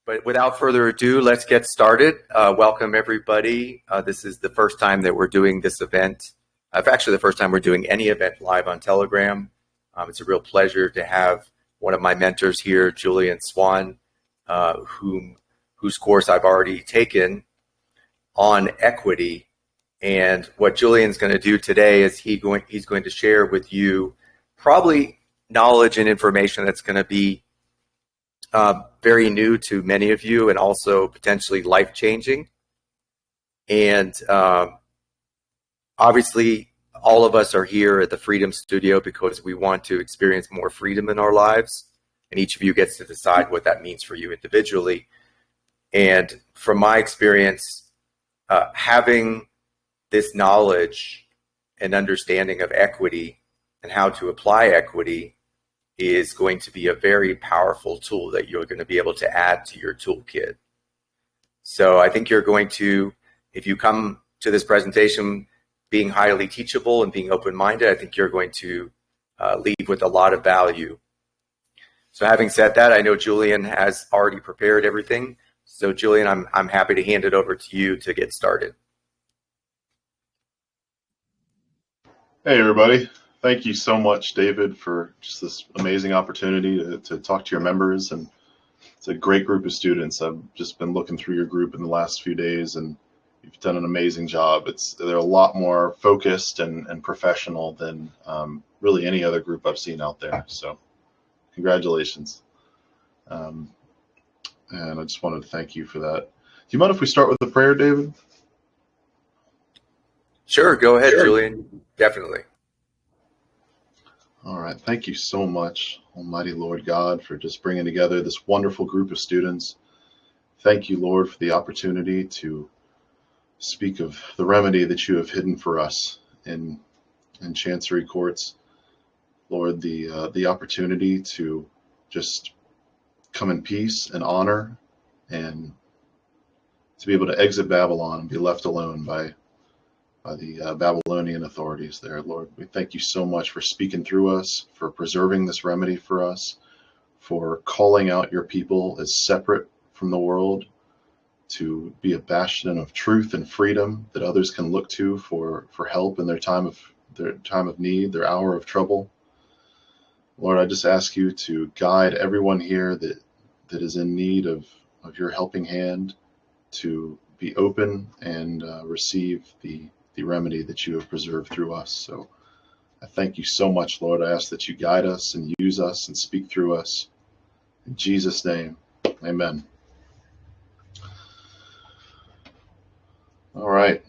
But without further ado, let's get started. Welcome, everybody. This is the first time that we're doing this event. Actually, the first time we're doing any event live on Telegram. It's a real pleasure to have one of my mentors here, Julian Swan, whose course I've already taken on equity. And what Julian's going to do today is he's going to share with you probably knowledge and information that's going to be very new to many of you and also potentially life-changing. And obviously, all of us are here at the Freedom Studio because we want to experience more freedom in our lives. And each of you gets to decide what that means for you individually. And from my experience, having this knowledge and understanding of equity and how to apply equity is going to be a very powerful tool that you're going to be able to add to your toolkit. So I think you're going to, if you come to this presentation being highly teachable and being open-minded, I think you're going to leave with a lot of value. So having said that, I know Julian has already prepared everything. So Julian, I'm happy to hand it over to you to get started. Hey everybody. Thank you so much, David, for just this amazing opportunity to talk to your members. And it's a great group of students. I've just been looking through your group in the last few days, and you've done an amazing job. They're a lot more focused and professional than really any other group I've seen out there. So congratulations. And I just wanted to thank you for that. Do you mind if we start with the prayer, David? Sure, go ahead, Julian. Definitely. All right. Thank you so much, Almighty Lord God, for just bringing together this wonderful group of students. Thank you, Lord, for the opportunity to speak of the remedy that you have hidden for us in chancery courts. Lord, the opportunity to just come in peace and honor and to be able to exit Babylon and be left alone by the Babylonian authorities there. Lord, we thank you so much for speaking through us, for preserving this remedy for us, for calling out your people as separate from the world to be a bastion of truth and freedom that others can look to for help in their time of need, their hour of trouble. Lord, I just ask you to guide everyone here that is in need of your helping hand to be open and receive the remedy that you have preserved through us. So I thank you so much, Lord. I ask that you guide us and use us and speak through us. In Jesus' name, amen. All right.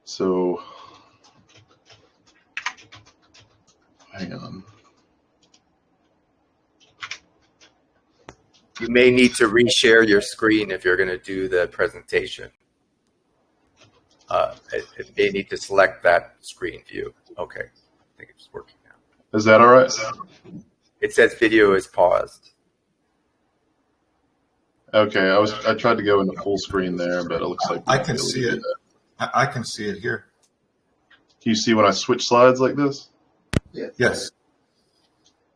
So hang on. You may need to reshare your screen if you're going to do the presentation. It may need to select that screen view. Okay, I think it's working now. Is that all right? It says video is paused. Okay, I tried to go into full screen there, but it looks like I can see it. I can see it here. Can you see when I switch slides like this? Yes.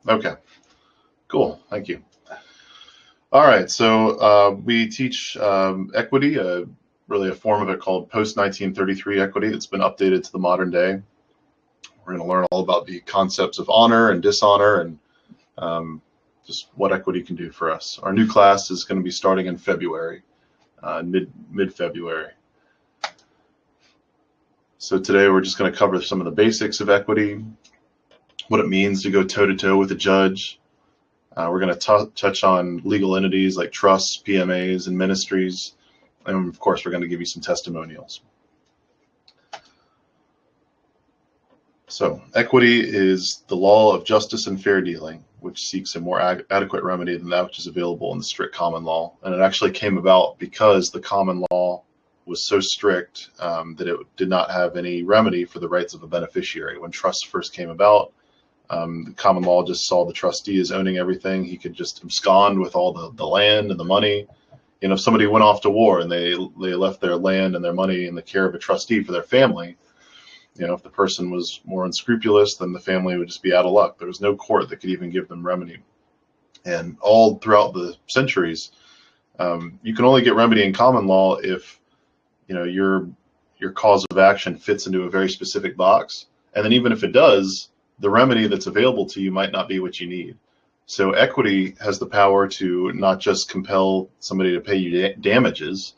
Okay, cool. Thank you. All right, so we teach equity, really a form of it called post-1933 equity that's been updated to the modern day. We're going to learn all about the concepts of honor and dishonor and just what equity can do for us. Our new class is going to be starting in February, mid-February. So today we're just going to cover some of the basics of equity, what it means to go toe-to-toe with a judge. We're going to touch on legal entities like trusts, PMAs, and ministries. And of course, we're going to give you some testimonials. So equity is the law of justice and fair dealing, which seeks a more adequate remedy than that which is available in the strict common law. And it actually came about because the common law was so strict that it did not have any remedy for the rights of a beneficiary. When trusts first came about, the common law just saw the trustee as owning everything. He could just abscond with all the land and the money, if somebody went off to war and they left their land and their money in the care of a trustee for their family, if the person was more unscrupulous, then the family would just be out of luck. There was no court that could even give them remedy. And all throughout the centuries, you can only get remedy in common law if your cause of action fits into a very specific box. And then even if it does, the remedy that's available to you might not be what you need. So equity has the power to not just compel somebody to pay you damages,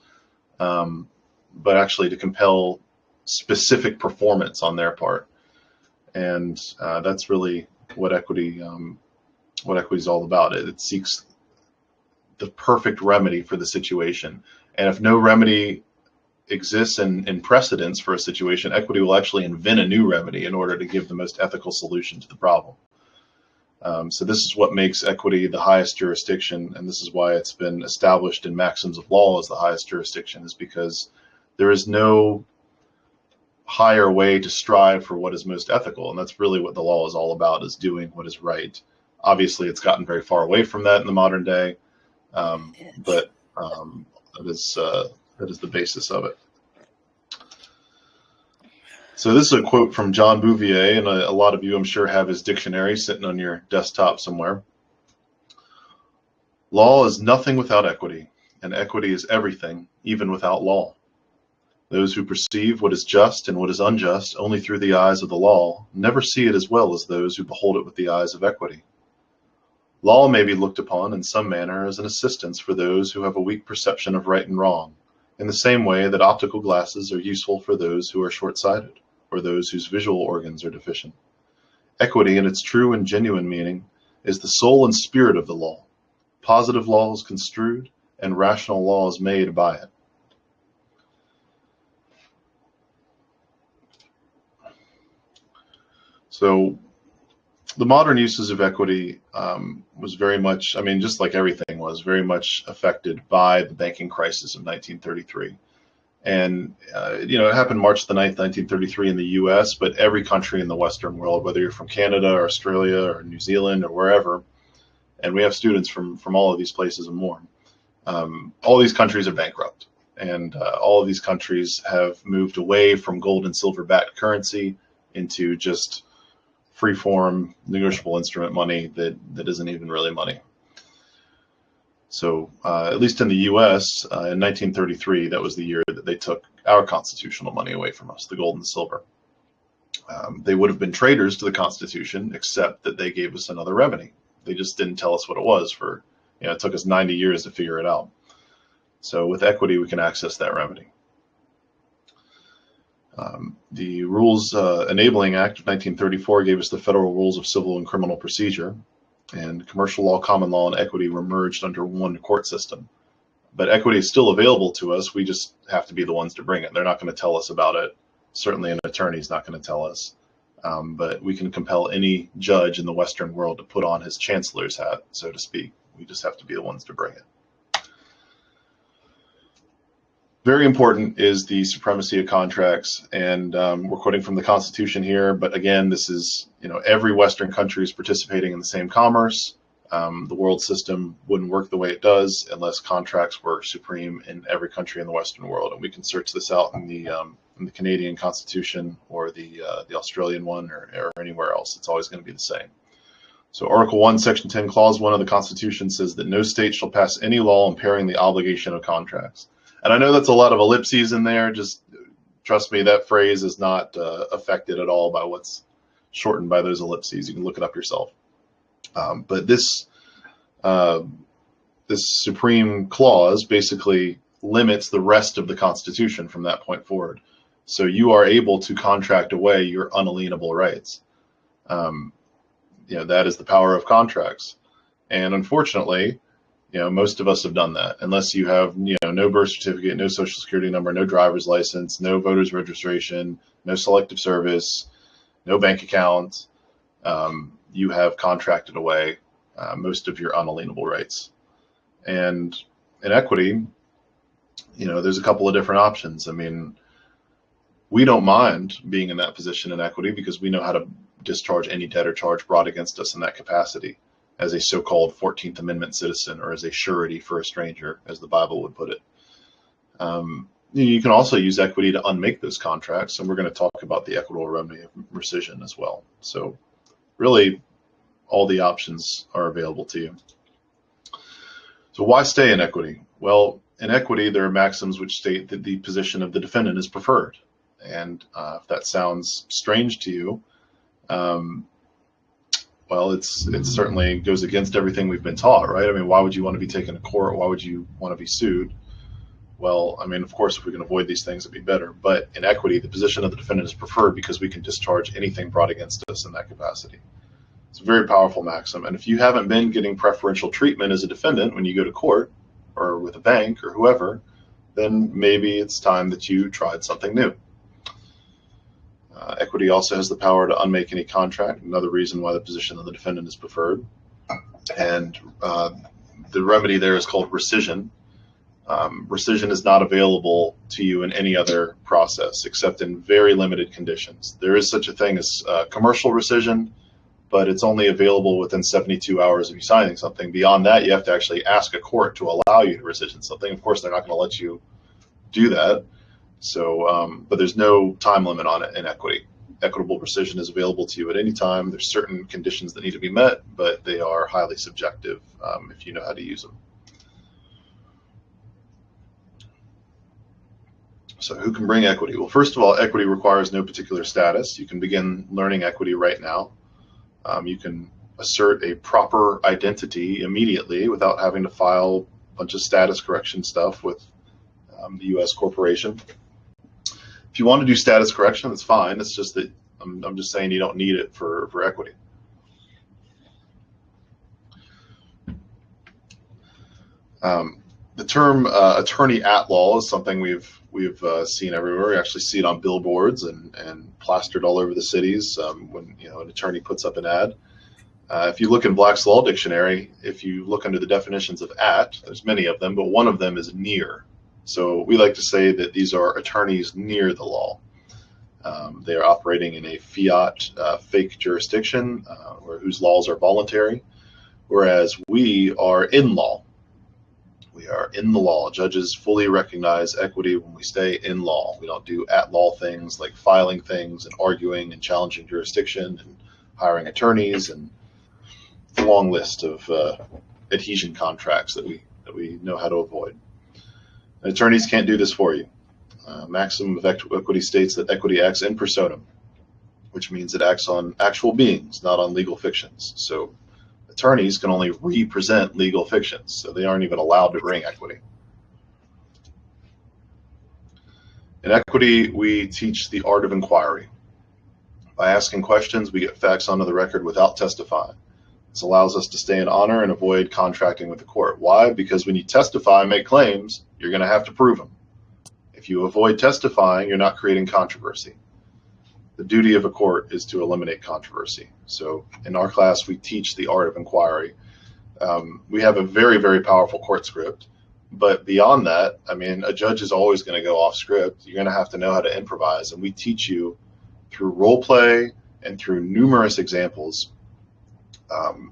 but actually to compel specific performance on their part. And that's really what equity is all about. It seeks the perfect remedy for the situation. And if no remedy exists in precedence for a situation, equity will actually invent a new remedy in order to give the most ethical solution to the problem. So this is what makes equity the highest jurisdiction, and this is why it's been established in Maxims of law as the highest jurisdiction, is because there is no higher way to strive for what is most ethical, and that's really what the law is all about, is doing what is right. Obviously, it's gotten very far away from that in the modern day, but that is the basis of it. So this is a quote from John Bouvier, and a lot of you, I'm sure, have his dictionary sitting on your desktop somewhere. Law is nothing without equity, and equity is everything, even without law. Those who perceive what is just and what is unjust only through the eyes of the law never see it as well as those who behold it with the eyes of equity. Law may be looked upon in some manner as an assistance for those who have a weak perception of right and wrong, in the same way that optical glasses are useful for those who are short-sighted, or those whose visual organs are deficient. Equity, in its true and genuine meaning, is the soul and spirit of the law. Positive law is construed, and rational law is made by it. So the modern uses of equity was very much, just like everything was, very much affected by the banking crisis of 1933. And, it happened March the 9th, 1933 in the U.S., but every country in the Western world, whether you're from Canada or Australia or New Zealand or wherever, and we have students from all of these places and more, all these countries are bankrupt. And all of these countries have moved away from gold and silver backed currency into just free-form negotiable instrument money that isn't even really money. So at least in the U.S., in 1933, that was the year that they took our constitutional money away from us, the gold and silver. They would have been traitors to the Constitution, except that they gave us another remedy. They just didn't tell us what it was for, it took us 90 years to figure it out. So with equity, we can access that remedy. The Rules Enabling Act of 1934 gave us the Federal Rules of Civil and Criminal Procedure, and commercial law, common law, and equity were merged under one court system. But equity is still available to us. We just have to be the ones to bring it. They're not going to tell us about it. Certainly an attorney is not going to tell us. But we can compel any judge in the Western world to put on his chancellor's hat, so to speak. We just have to be the ones to bring it. Very important is the supremacy of contracts, and we're quoting from the Constitution here, but again, this is, every Western country is participating in the same commerce. The world system wouldn't work the way it does unless contracts were supreme in every country in the Western world, and we can search this out in the Canadian Constitution or the Australian one or anywhere else. It's always going to be the same. So Article 1, Section 10, Clause 1 of the Constitution says that no state shall pass any law impairing the obligation of contracts. And I know that's a lot of ellipses in there. Just trust me, that phrase is not affected at all by what's shortened by those ellipses. You can look it up yourself. But this supreme clause basically limits the rest of the Constitution from that point forward. So you are able to contract away your unalienable rights. That is the power of contracts. And unfortunately, most of us have done that. Unless you have, no birth certificate, no social security number, no driver's license, no voter's registration, no selective service, no bank account, you have contracted away most of your unalienable rights. And in equity, there's a couple of different options. We don't mind being in that position in equity because we know how to discharge any debt or charge brought against us in that capacity. as a so-called 14th Amendment citizen or as a surety for a stranger, as the Bible would put it. You can also use equity to unmake those contracts, and we're going to talk about the equitable remedy of rescission as well. So really, all the options are available to you. So why stay in equity? Well, in equity, there are maxims which state that the position of the defendant is preferred. And if that sounds strange to you, well, it certainly goes against everything we've been taught, right? I mean, why would you want to be taken to court? Why would you want to be sued? Well, I mean, of course, if we can avoid these things, it'd be better. But in equity, the position of the defendant is preferred because we can discharge anything brought against us in that capacity. It's a very powerful maxim. And if you haven't been getting preferential treatment as a defendant when you go to court or with a bank or whoever, then maybe it's time that you tried something new. Equity also has the power to unmake any contract, another reason why the position of the defendant is preferred. And the remedy there is called rescission. Rescission is not available to you in any other process except in very limited conditions. There is such a thing as commercial rescission, but it's only available within 72 hours of you signing something. Beyond that, you have to actually ask a court to allow you to rescind something. Of course, they're not going to let you do that. So, but there's no time limit on it in equity. Equitable rescission is available to you at any time. There's certain conditions that need to be met, but they are highly subjective if you know how to use them. So who can bring equity? Well, first of all, equity requires no particular status. You can begin learning equity right now. You can assert a proper identity immediately without having to file a bunch of status correction stuff with the U.S. corporation. If you want to do status correction, that's fine. It's just that I'm just saying you don't need it for equity. The term attorney at law is something we've seen everywhere. We actually see it on billboards and plastered all over the cities when an attorney puts up an ad. If you look in Black's Law Dictionary, if you look under the definitions of at, there's many of them, but one of them is near. So we like to say that these are attorneys near the law. They are operating in a fiat fake jurisdiction whose laws are voluntary, whereas we are in law. We are in the law. Judges fully recognize equity when we stay in law. We don't do at-law things like filing things and arguing and challenging jurisdiction and hiring attorneys and a long list of adhesion contracts that we know how to avoid. And attorneys can't do this for you. Maxim of equity states that equity acts in personam, which means it acts on actual beings, not on legal fictions. So attorneys can only represent legal fictions, so they aren't even allowed to bring equity. In equity, we teach the art of inquiry. By asking questions, we get facts onto the record without testifying. This allows us to stay in honor and avoid contracting with the court. Why? Because when you testify and make claims, you're going to have to prove them. If you avoid testifying, you're not creating controversy. The duty of a court is to eliminate controversy. So in our class, we teach the art of inquiry. We have a very, very powerful court script. But beyond that, I mean, a judge is always going to go off script. You're going to have to know how to improvise. And we teach you through role play and through numerous examples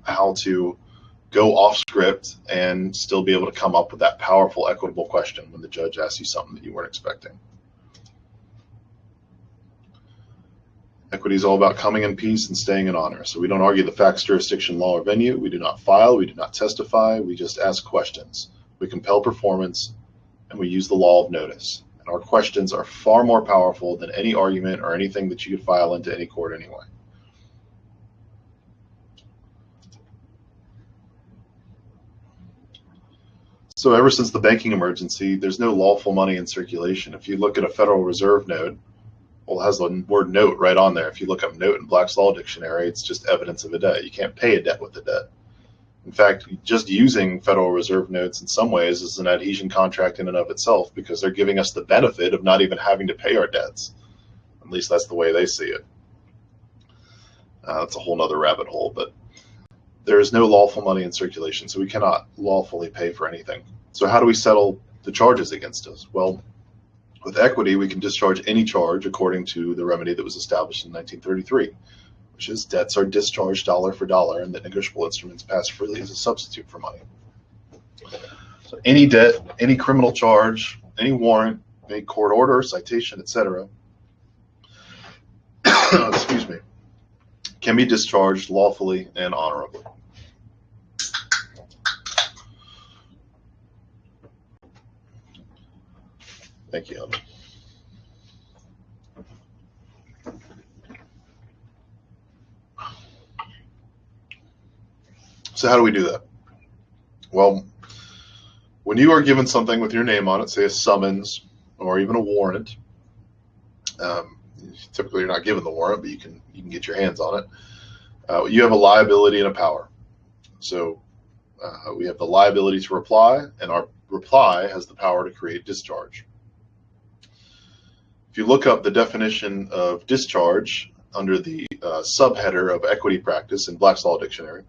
how to go off script and still be able to come up with that powerful, equitable question when the judge asks you something that you weren't expecting. Equity is all about coming in peace and staying in honor. So we don't argue the facts, jurisdiction, law, or venue. We do not file. We do not testify. We just ask questions. We compel performance, and we use the law of notice. And our questions are far more powerful than any argument or anything that you could file into any court anyway. So ever since the banking emergency, there's no lawful money in circulation. If you look at a Federal Reserve note, well, it has the word note right on there. If you look up note in Black's Law Dictionary, it's just evidence of a debt. You can't pay a debt with a debt. In fact, just using Federal Reserve notes in some ways is an adhesion contract in and of itself because they're giving us the benefit of not even having to pay our debts. At least that's the way they see it. That's a whole nother rabbit hole, but there is no lawful money in circulation, so we cannot lawfully pay for anything. So how do we settle the charges against us? Well, with equity, we can discharge any charge according to the remedy that was established in 1933, which is debts are discharged dollar for dollar, and that negotiable instruments pass freely as a substitute for money. So any debt, any criminal charge, any warrant, any court order, citation, etc., excuse me, can be discharged lawfully and honorably. Thank you. So how do we do that? Well, when you are given something with your name on it, say a summons or even a warrant, typically you're not given the warrant, but you can get your hands on it. You have a liability and a power. So we have the liability to reply, and our reply has the power to create discharge. If you look up the definition of discharge under the subheader of equity practice in Black's Law Dictionary,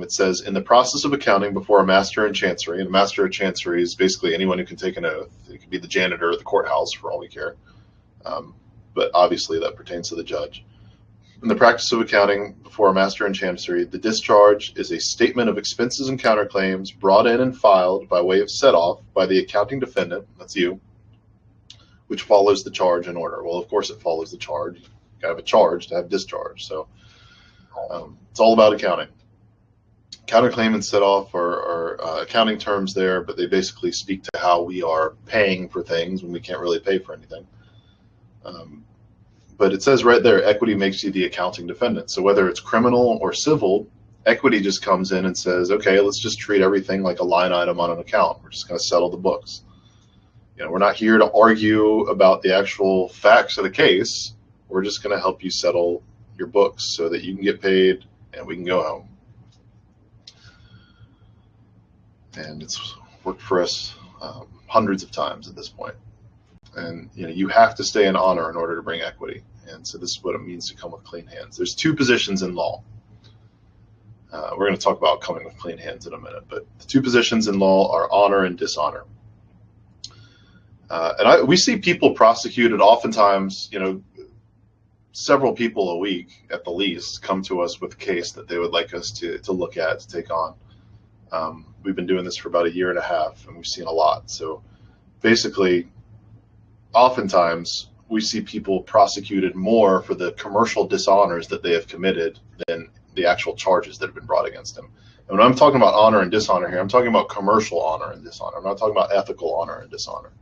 it says, in the process of accounting before a master in chancery, and a master of chancery is basically anyone who can take an oath. It could be the janitor at the courthouse for all we care, but obviously that pertains to the judge. In the practice of accounting before a master in chancery, the discharge is a statement of expenses and counterclaims brought in and filed by way of set-off by the accounting defendant, that's you, which follows the charge in order. Well, of course it follows the charge. You gotta have a charge to have discharge. So it's all about accounting. Counterclaim and set-off are accounting terms there, but they basically speak to how we are paying for things when we can't really pay for anything. But it says right there, equity makes you the accounting defendant. So whether it's criminal or civil, equity just comes in and says, okay, let's just treat everything like a line item on an account. We're just going to settle the books. We're not here to argue about the actual facts of the case. We're just going to help you settle your books so that you can get paid and we can go home. And it's worked for us hundreds of times at this point. And you have to stay in honor in order to bring equity. And so this is what it means to come with clean hands. There's two positions in law. We're going to talk about coming with clean hands in a minute, but the two positions in law are honor and dishonor. We see people prosecuted oftentimes, several people a week at the least come to us with a case that they would like us to look at, to take on. We've been doing this for about 1.5 years, and we've seen a lot. So basically, oftentimes we see people prosecuted more for the commercial dishonors that they have committed than the actual charges that have been brought against them. And when I'm talking about honor and dishonor here, I'm talking about commercial honor and dishonor. I'm not talking about ethical honor and dishonor.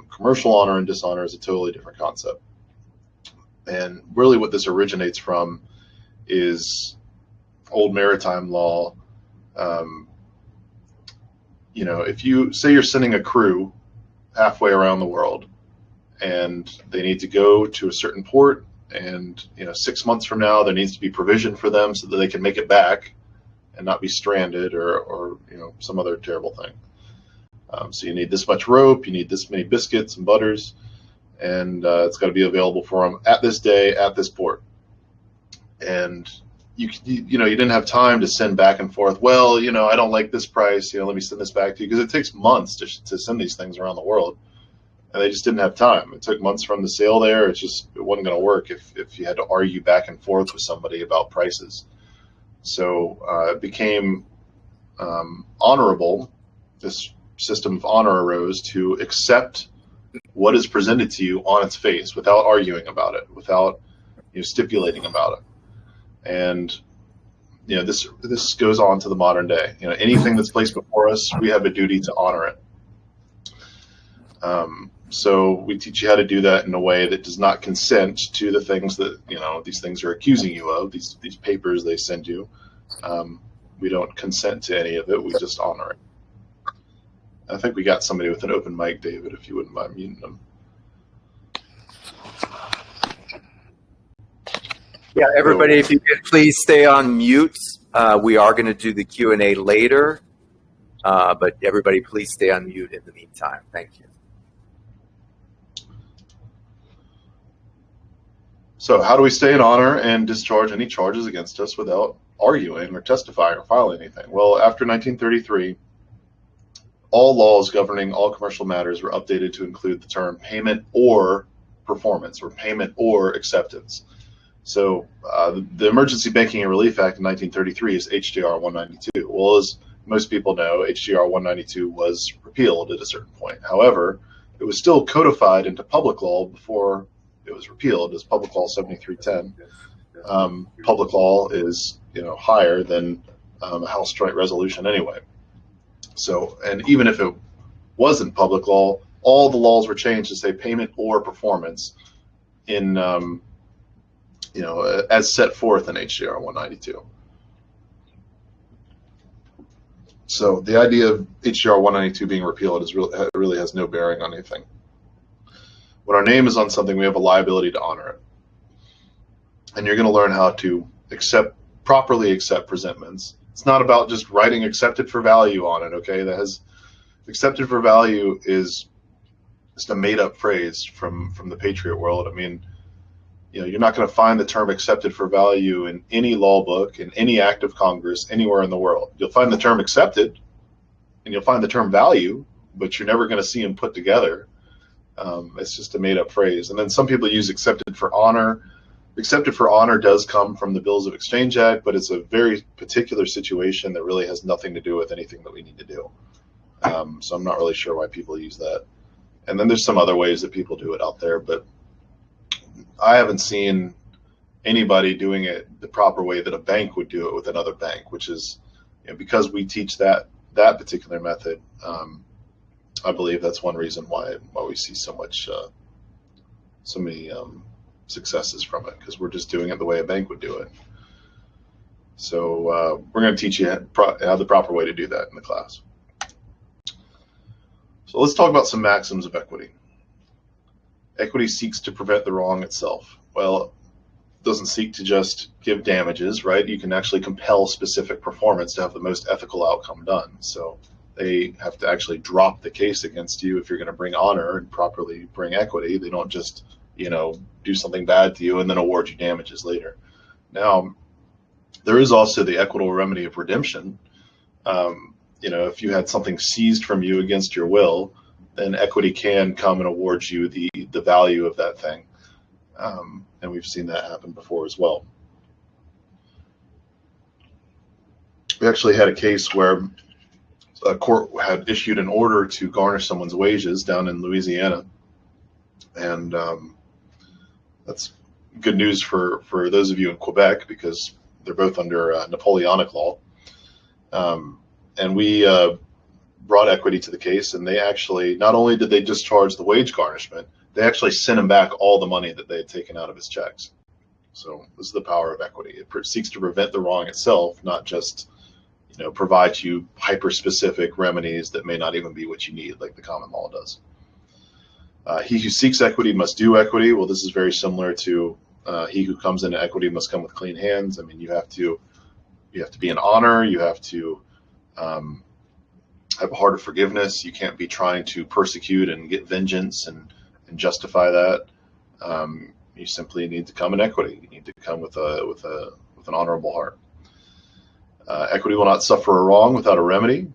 Commercial honor and dishonor is a totally different concept. And really what this originates from is old maritime law. If you say you're sending a crew halfway around the world and they need to go to a certain port, and 6 months from now there needs to be provision for them so that they can make it back and not be stranded or some other terrible thing. So you need this much rope, you need this many biscuits and butters, and it's got to be available for them at this day at this port. And you didn't have time to send back and forth. Well, I don't like this price. Let me send this back to you, because it takes months to send these things around the world, and they just didn't have time. It took months from the sale there. It wasn't going to work if you had to argue back and forth with somebody about prices. So it became honorable. This system of honor arose to accept what is presented to you on its face without arguing about it, without stipulating about it. And this goes on to the modern day. Anything that's placed before us, we have a duty to honor it. So we teach you how to do that in a way that does not consent to the things that these things are accusing you of. These papers they send you. We don't consent to any of it. We just honor it. I think we got somebody with an open mic, David, if you wouldn't mind muting them. Yeah, everybody, if you could please stay on mute. We are going to do the Q&A later, but everybody please stay on mute in the meantime. Thank you. So how do we stay in honor and discharge any charges against us without arguing or testifying or filing anything? Well, after 1933, all laws governing all commercial matters were updated to include the term payment or performance, or payment or acceptance. So the Emergency Banking and Relief Act in 1933 is HJR 192. Well, as most people know, HJR 192 was repealed at a certain point. However, it was still codified into public law before it was repealed as Public Law 7310. Public law is higher than a House Joint Resolution anyway. So, and even if it wasn't public law, all the laws were changed to say payment or performance in as set forth in HJR 192. So the idea of HJR 192 being repealed really has no bearing on anything. When our name is on something, we have a liability to honor it. And you're going to learn how to properly accept presentments. It's not about just writing accepted for value on it, okay? Accepted for value is just a made-up phrase from the Patriot world. I mean, you're not going to find the term accepted for value in any law book, in any act of Congress, anywhere in the world. You'll find the term accepted, and you'll find the term value, but you're never going to see them put together. It's just a made-up phrase. And then some people use accepted for honor. Accepted for honor does come from the Bills of Exchange Act, but it's a very particular situation that really has nothing to do with anything that we need to do. So I'm not really sure why people use that. And then there's some other ways that people do it out there, but I haven't seen anybody doing it the proper way that a bank would do it with another bank, which is because we teach that particular method. I believe that's one reason why we see so many successes from it, because we're just doing it the way a bank would do it. So we're going to teach you how the proper way to do that in the class. So let's talk about some maxims of equity. Equity seeks to prevent the wrong itself. Well, it doesn't seek to just give damages, right? You can actually compel specific performance to have the most ethical outcome done. So they have to actually drop the case against you if you're going to bring honor and properly bring equity. They don't just, do something bad to you and then award you damages later. Now, there is also the equitable remedy of redemption. If you had something seized from you against your will, then equity can come and award you the value of that thing. And we've seen that happen before as well. We actually had a case where a court had issued an order to garnish someone's wages down in Louisiana. And that's good news for those of you in Quebec, because they're both under Napoleonic law. And we brought equity to the case, and they actually, not only did they discharge the wage garnishment, they actually sent him back all the money that they had taken out of his checks. So this is the power of equity. It seeks to prevent the wrong itself, not just provide you hyper-specific remedies that may not even be what you need, like the common law does. He who seeks equity must do equity. Well, this is very similar to he who comes into equity must come with clean hands. I mean, you have to be in honor. You have to have a heart of forgiveness. You can't be trying to persecute and get vengeance and justify that. You simply need to come in equity. You need to come with an honorable heart. Equity will not suffer a wrong without a remedy.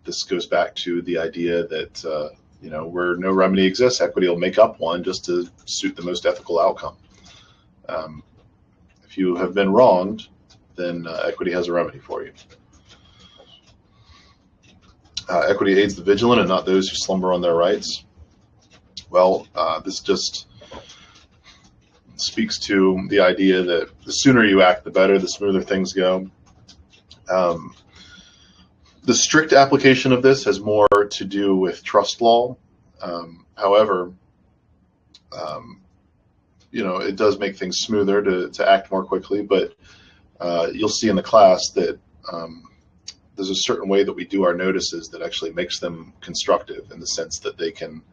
This goes back to the idea that where no remedy exists, equity will make up one just to suit the most ethical outcome. If you have been wronged, then equity has a remedy for you. Equity aids the vigilant and not those who slumber on their rights. Well, this just speaks to the idea that the sooner you act, the better, the smoother things go. The strict application of this has more to do with trust law. However, it does make things smoother to act more quickly, but you'll see in the class that there's a certain way that we do our notices that actually makes them constructive, in the sense that they can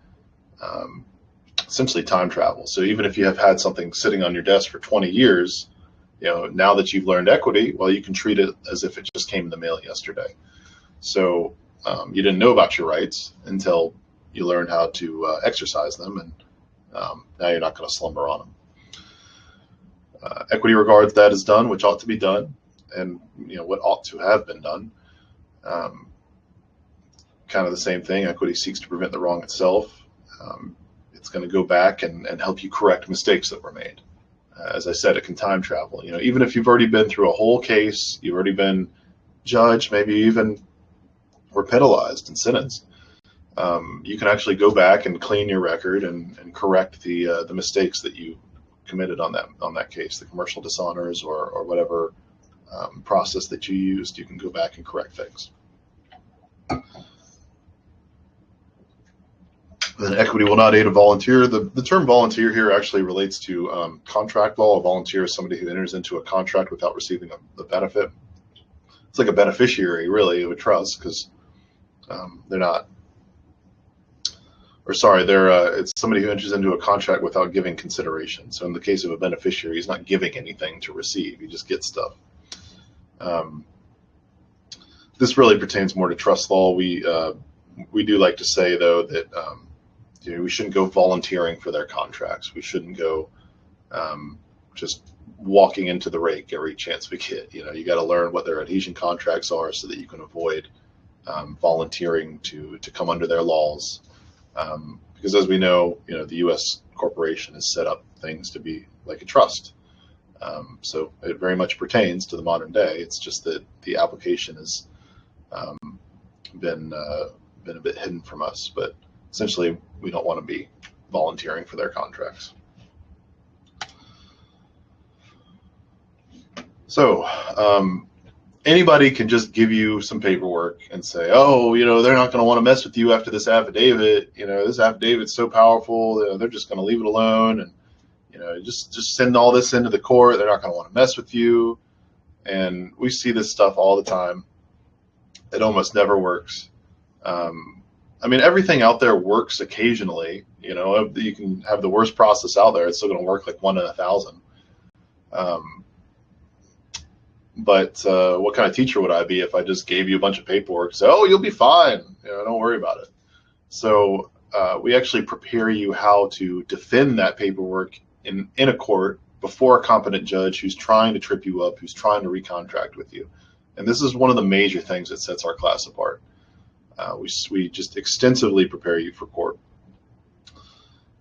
essentially time travel. So even if you have had something sitting on your desk for 20 years, now that you've learned equity, well, you can treat it as if it just came in the mail yesterday. So you didn't know about your rights until you learned how to exercise them, and now you're not going to slumber on them. Equity regards that as done which ought to be done, and what ought to have been done. Kind of the same thing. Equity seeks to prevent the wrong itself. It's going to go back and help you correct mistakes that were made. As I said, it can time travel. Even if you've already been through a whole case, you've already been judged, maybe even were penalized and sentenced, you can actually go back and clean your record and correct the mistakes that you committed on that case, the commercial dishonors or whatever process that you used. You can go back and correct things. Then equity will not aid a volunteer. The term volunteer here actually relates to contract law. A volunteer is somebody who enters into a contract without receiving the benefit. It's like a beneficiary, really, of a trust, because they're not, or sorry, it's somebody who enters into a contract without giving consideration. So in the case of a beneficiary, he's not giving anything to receive. He just gets stuff. This really pertains more to trust law. We do like to say, though, that we shouldn't go volunteering for their contracts. We shouldn't go just walking into the rake every chance we get. You got to learn what their adhesion contracts are so that you can avoid volunteering to come under their laws. Because as we know, the U.S. corporation has set up things to be like a trust. So it very much pertains to the modern day. It's just that the application has been a bit hidden from us. But essentially, we don't want to be volunteering for their contracts. So anybody can just give you some paperwork and say, oh, they're not going to want to mess with you after this affidavit. This affidavit's so powerful, they're just going to leave it alone. And, just send all this into the court. They're not going to want to mess with you. And we see this stuff all the time. It almost never works. Everything out there works occasionally. You can have the worst process out there. It's still going to work like 1 in 1,000. But what kind of teacher would I be if I just gave you a bunch of paperwork and said, oh, you'll be fine. Don't worry about it. So we actually prepare you how to defend that paperwork in a court before a competent judge who's trying to trip you up, who's trying to recontract with you. And this is one of the major things that sets our class apart. We just extensively prepare you for court.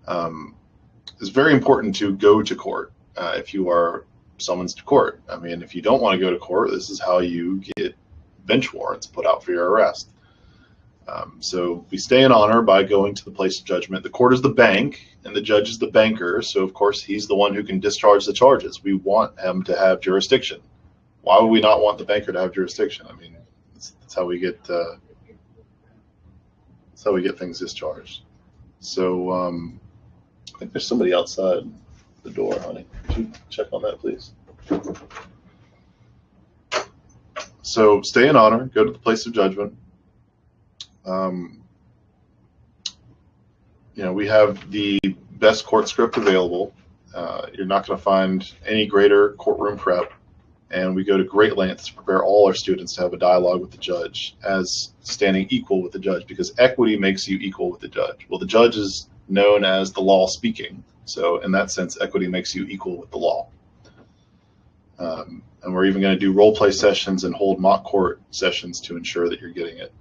It's very important to go to court if you are summons to court. If you don't want to go to court, this is how you get bench warrants put out for your arrest. So we stay in honor by going to the place of judgment. The court is the bank, and the judge is the banker. So, of course, he's the one who can discharge the charges. We want him to have jurisdiction. Why would we not want the banker to have jurisdiction? That's how we get things discharged. So I think there's somebody outside the door, honey. Could you check on that, please? So stay in honor, go to the place of judgment. We have the best court script available. You're not going to find any greater courtroom prep, and we go to great lengths to prepare all our students to have a dialogue with the judge as standing equal with the judge, because equity makes you equal with the judge. Well, the judge is known as the law speaking. So in that sense, equity makes you equal with the law. And we're even going to do role play sessions and hold mock court sessions to ensure that you're getting it.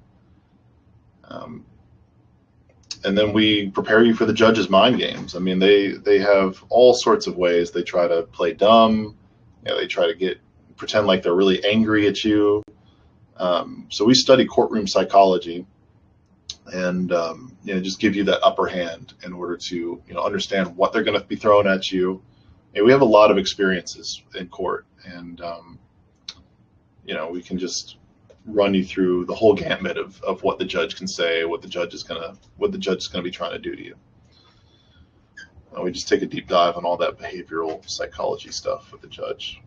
And then we prepare you for the judge's mind games. They have all sorts of ways. They try to play dumb. They try to pretend like they're really angry at you. So we study courtroom psychology and just give you that upper hand in order to understand what they're going to be throwing at you. We have a lot of experiences in court, and we can just run you through the whole gamut of what the judge can say, what the judge is going to be trying to do to you. We just take a deep dive on all that behavioral psychology stuff with the judge.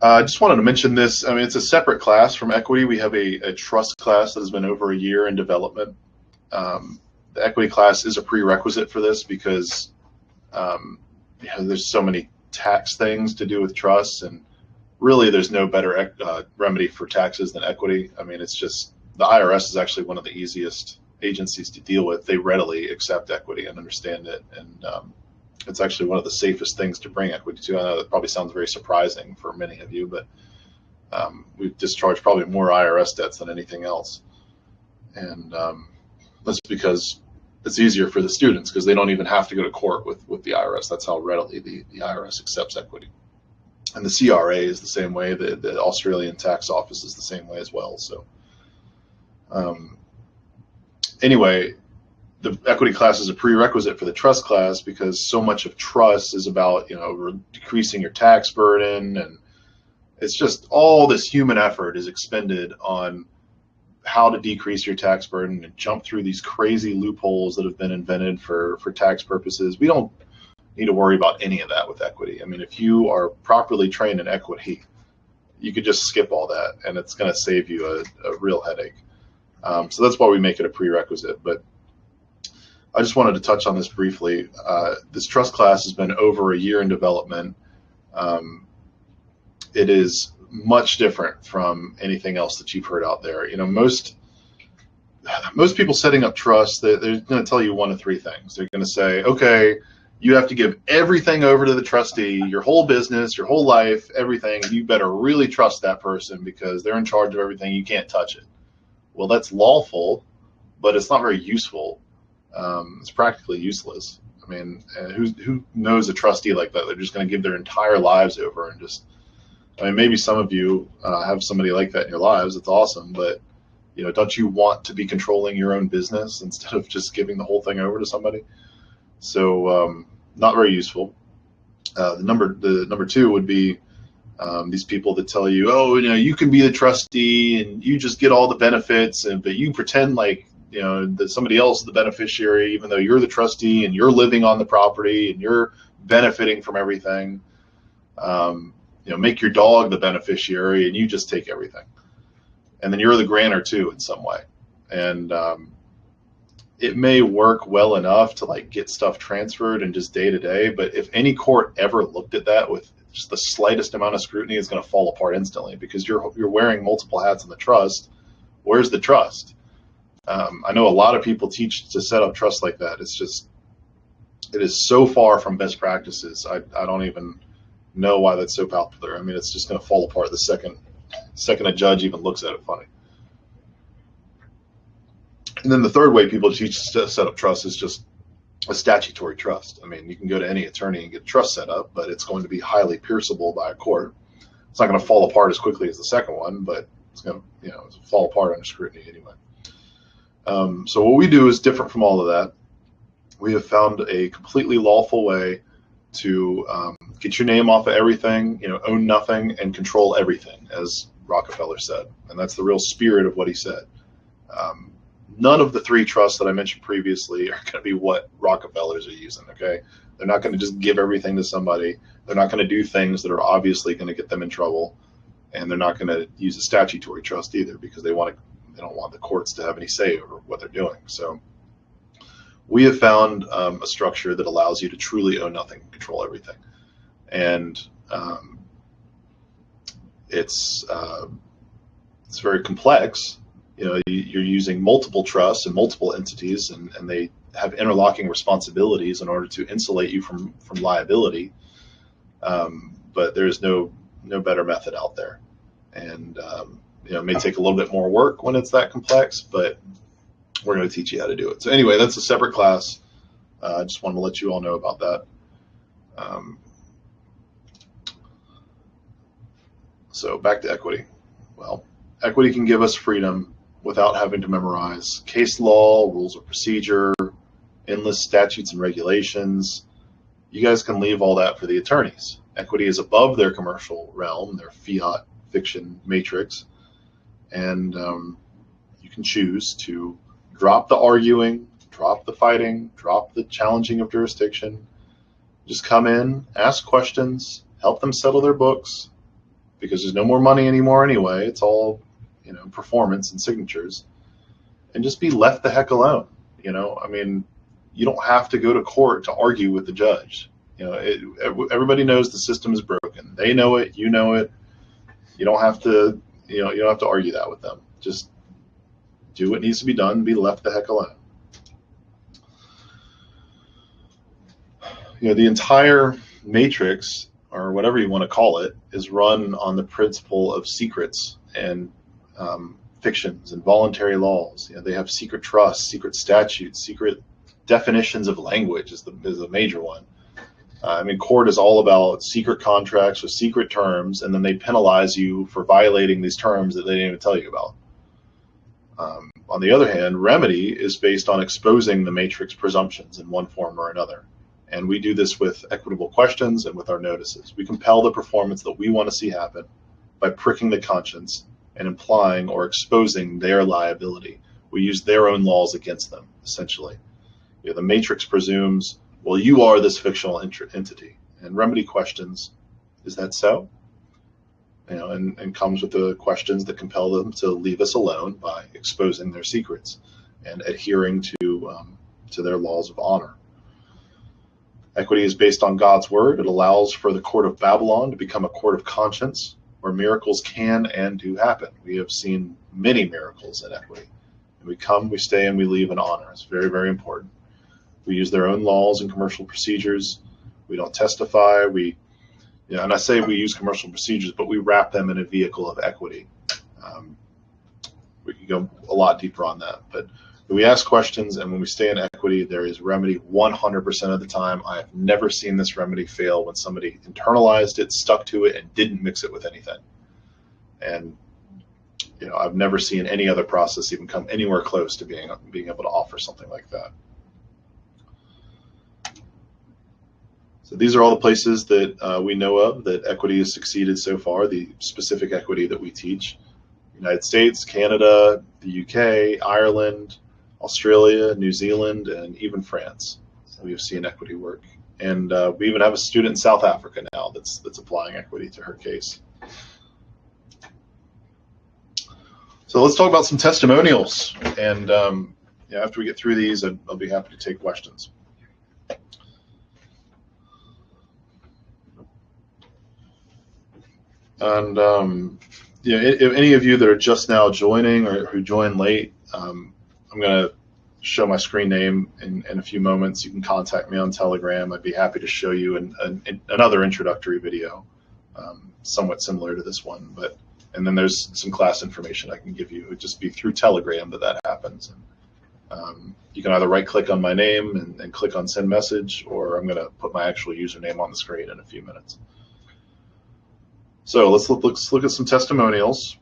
I just wanted to mention this. It's a separate class from equity. We have a trust class that has been over a year in development. The equity class is a prerequisite for this because there's so many tax things to do with trusts, and really there's no better remedy for taxes than equity. It's just the IRS is actually one of the easiest agencies to deal with. They readily accept equity and understand it, and it's actually one of the safest things to bring equity to. I know that probably sounds very surprising for many of you, but we've discharged probably more IRS debts than anything else. And that's because it's easier for the students because they don't even have to go to court with the IRS. That's how readily the IRS accepts equity. And the CRA is the same way. The Australian tax office is the same way as well. So anyway, the equity class is a prerequisite for the trust class because so much of trust is about, decreasing your tax burden, and it's just all this human effort is expended on how to decrease your tax burden and jump through these crazy loopholes that have been invented for tax purposes. We don't need to worry about any of that with equity. I mean, if you are properly trained in equity, you could just skip all that, and it's going to save you a real headache. So that's why we make it a prerequisite. But I just wanted to touch on this briefly. This trust class has been over a year in development. It is much different from anything else that you've heard out there. Most people setting up trust, they're going to tell you one of three things. They're going to say, okay, you have to give everything over to the trustee, your whole business, your whole life, everything. You better really trust that person because they're in charge of everything. You can't touch it. Well, that's lawful, but it's not very useful. It's practically useless. I mean, who knows a trustee like that? They're just going to give their entire lives over and just, maybe some of you have somebody like that in your lives. It's awesome, but don't you want to be controlling your own business instead of just giving the whole thing over to somebody? So not very useful. The number two would be these people that tell you, oh, you can be the trustee and you just get all the benefits, but you pretend like that somebody else is the beneficiary, even though you're the trustee and you're living on the property and you're benefiting from everything. Make your dog the beneficiary and you just take everything. And then you're the grantor too in some way. And it may work well enough to get stuff transferred and just day to day, but if any court ever looked at that with just the slightest amount of scrutiny, it's going to fall apart instantly because you're wearing multiple hats in the trust. Where's the trust? I know a lot of people teach to set up trust like that. It is so far from best practices. I don't even know why that's so popular. I mean, it's just going to fall apart the second a judge even looks at it funny. And then the third way people teach to set up trust is just a statutory trust. I mean, you can go to any attorney and get a trust set up, but it's going to be highly pierceable by a court. It's not going to fall apart as quickly as the second one, but it's going to fall apart under scrutiny anyway. So what we do is different from all of that. We have found a completely lawful way to get your name off of everything, own nothing and control everything, as Rockefeller said. And that's the real spirit of what he said. None of the three trusts that I mentioned previously are going to be what Rockefellers are using, okay? They're not going to just give everything to somebody. They're not going to do things that are obviously going to get them in trouble. And they're not going to use a statutory trust either because they don't want the courts to have any say over what they're doing. So we have found a structure that allows you to truly own nothing, control everything. And it's very complex. You're using multiple trusts and multiple entities, and they have interlocking responsibilities in order to insulate you from liability. But there's no better method out there. And it may take a little bit more work when it's that complex, but we're going to teach you how to do it. So anyway, that's a separate class. I just wanted to let you all know about that. So back to equity. Well, equity can give us freedom without having to memorize case law, rules of procedure, endless statutes and regulations. You guys can leave all that for the attorneys. Equity is above their commercial realm, their fiat fiction matrix, and you can choose to drop the arguing, drop the fighting, drop the challenging of jurisdiction. Just come in, ask questions, help them settle their books, because there's no more money anymore anyway. It's all, performance and signatures, and just be left the heck alone. I mean, you don't have to go to court to argue with the judge. Everybody knows the system is broken. They know it. You know it. You don't have to, you don't have to argue that with them. Just do what needs to be done. Be left the heck alone. The entire matrix, or whatever you want to call it, is run on the principle of secrets and fictions and voluntary laws. They have secret trusts, secret statutes, secret definitions of language is a major one. I mean, court is all about secret contracts with secret terms, and then they penalize you for violating these terms that they didn't even tell you about. On the other hand, remedy is based on exposing the matrix presumptions in one form or another. And we do this with equitable questions and with our notices. We compel the performance that we want to see happen by pricking the conscience and implying or exposing their liability. We use their own laws against them, essentially. The matrix presumes, well, you are this fictional entity. And remedy questions, is that so? And comes with the questions that compel them to leave us alone by exposing their secrets and adhering to their laws of honor. Equity is based on God's word. It allows for the court of Babylon to become a court of conscience where miracles can and do happen. We have seen many miracles in equity. And we come, we stay, and we leave in honor. It's very, very important. We use their own laws and commercial procedures. We don't testify. And I say we use commercial procedures, but we wrap them in a vehicle of equity. We can go a lot deeper on that. But we ask questions, and when we stay in equity, there is remedy 100% of the time. I have never seen this remedy fail when somebody internalized it, stuck to it, and didn't mix it with anything. And I've never seen any other process even come anywhere close to being able to offer something like that. So these are all the places that we know of that equity has succeeded so far, the specific equity that we teach. United States, Canada, the UK, Ireland, Australia, New Zealand, and even France. So we've seen equity work. And we even have a student in South Africa now that's applying equity to her case. So let's talk about some testimonials. And after we get through these, I'll be happy to take questions. And if any of you that are just now joining or who joined late, I'm going to show my screen name in a few moments. You can contact me on Telegram. I'd be happy to show you another introductory video, somewhat similar to this one. And then there's some class information I can give you. It would just be through Telegram that happens. And, you can either right-click on my name and click on send message, or I'm going to put my actual username on the screen in a few minutes. So let's look at some testimonials.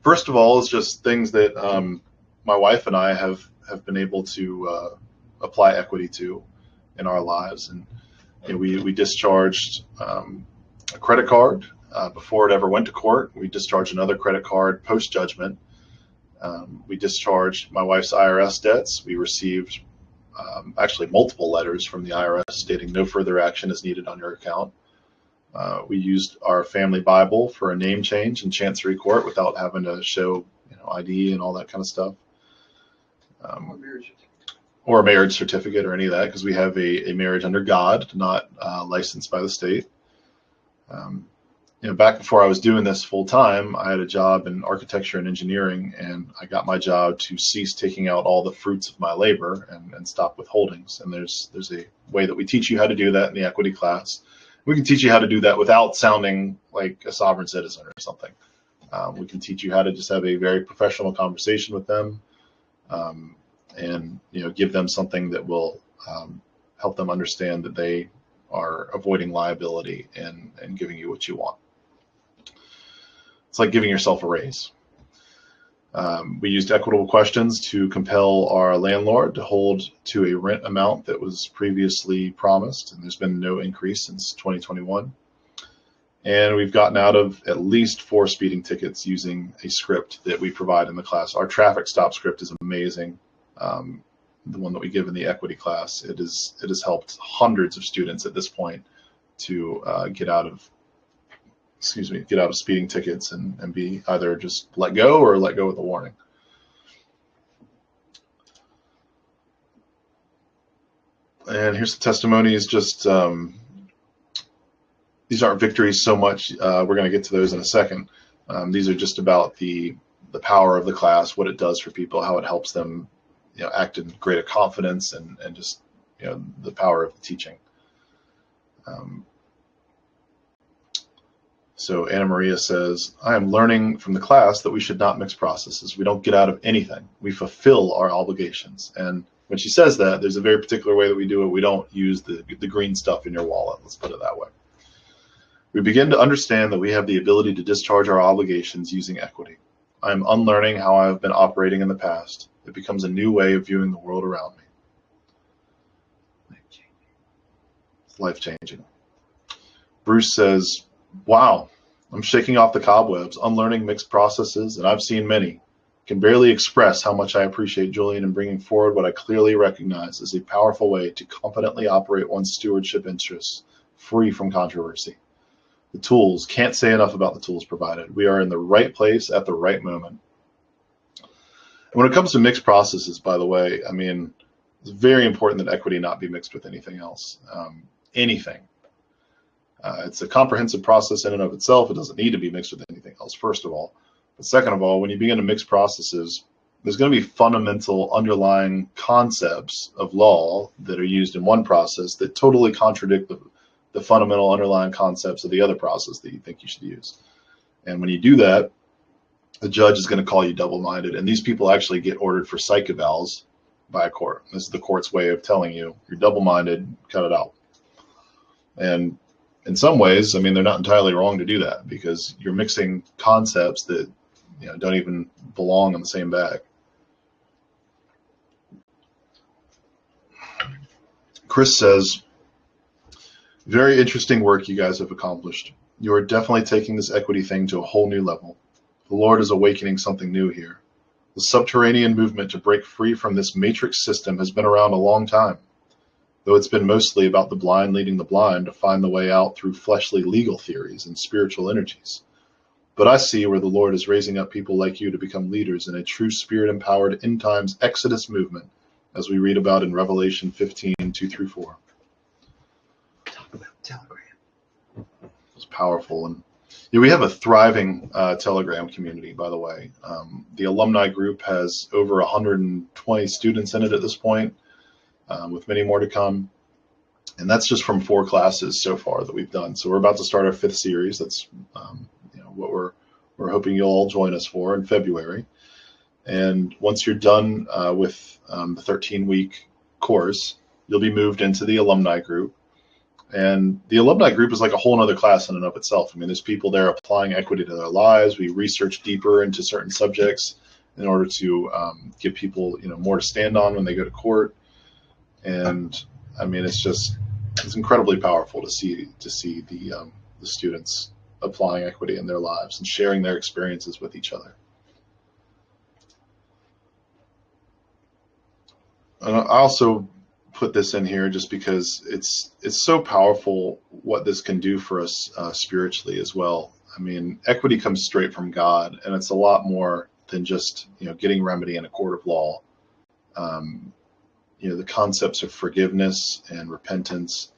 First of all, it's just things that my wife and I have been able to apply equity to in our lives. And we discharged a credit card before it ever went to court. We discharged another credit card post-judgment. We discharged my wife's IRS debts. We received actually multiple letters from the IRS stating no further action is needed on your account. We used our family Bible for a name change in Chancery Court without having to show ID and all that kind of stuff. Or a marriage certificate or any of that, because we have a marriage under God, not licensed by the state. Back before I was doing this full time, I had a job in architecture and engineering, and I got my job to cease taking out all the fruits of my labor and stop withholdings. And there's a way that we teach you how to do that in the equity class. We can teach you how to do that without sounding like a sovereign citizen or something. We can teach you how to just have a very professional conversation with them, and give them something that will help them understand that they are avoiding liability and giving you what you want. It's like giving yourself a raise. We used equitable questions to compel our landlord to hold to a rent amount that was previously promised, and there's been no increase since 2021. And we've gotten out of at least 4 speeding tickets using a script that we provide in the class. Our traffic stop script is amazing. The one that we give in the equity class, it has helped hundreds of students at this point to get out of speeding tickets and be either just let go or let go with a warning. And here's the testimonies. Just these aren't victories so much. We're going to get to those in a second. These are just about the power of the class, what it does for people, how it helps them act in greater confidence, and just the power of the teaching. So Anna Maria says, I am learning from the class that we should not mix processes. We don't get out of anything. We fulfill our obligations. And when she says that, there's a very particular way that we do it. We don't use the green stuff in your wallet. Let's put it that way. We begin to understand that we have the ability to discharge our obligations using equity. I am unlearning how I have been operating in the past. It becomes a new way of viewing the world around me. It's life-changing. Bruce says, wow, I'm shaking off the cobwebs, unlearning mixed processes, and I've seen many. Can barely express how much I appreciate Julian in bringing forward what I clearly recognize as a powerful way to competently operate one's stewardship interests, free from controversy. The tools, can't say enough about the tools provided. We are in the right place at the right moment. And when it comes to mixed processes, by the way, I mean, it's very important that equity not be mixed with anything else. Anything. It's a comprehensive process in and of itself. It doesn't need to be mixed with anything else, first of all. But second of all, when you begin to mix processes, there's going to be fundamental underlying concepts of law that are used in one process that totally contradict the fundamental underlying concepts of the other process that you think you should use. And when you do that, the judge is going to call you double-minded. And these people actually get ordered for psych evals by a court. This is the court's way of telling you, you're double-minded, cut it out. And in some ways, I mean, they're not entirely wrong to do that because you're mixing concepts that don't even belong in the same bag. Chris says, very interesting work you guys have accomplished. You are definitely taking this equity thing to a whole new level. The Lord is awakening something new here. The subterranean movement to break free from this matrix system has been around a long time, though it's been mostly about the blind leading the blind to find the way out through fleshly legal theories and spiritual energies. But I see where the Lord is raising up people like you to become leaders in a true spirit-empowered end times exodus movement, as we read about in Revelation 15, 2-4. Talk about Telegram. It's powerful. And we have a thriving Telegram community, by the way. The alumni group has over 120 students in it at this point, with many more to come. And that's just from 4 classes so far that we've done. So we're about to start our 5th series. That's what we're hoping you'll all join us for in February. And once you're done with the 13-week course, you'll be moved into the alumni group. And the alumni group is like a whole other class in and of itself. I mean, there's people there applying equity to their lives. We research deeper into certain subjects in order to give people more to stand on when they go to court. And I mean, it's incredibly powerful to see the students applying equity in their lives and sharing their experiences with each other. And I also put this in here just because it's so powerful what this can do for us spiritually as well. I mean, equity comes straight from God, and it's a lot more than just getting remedy in a court of law. The concepts of forgiveness and repentance,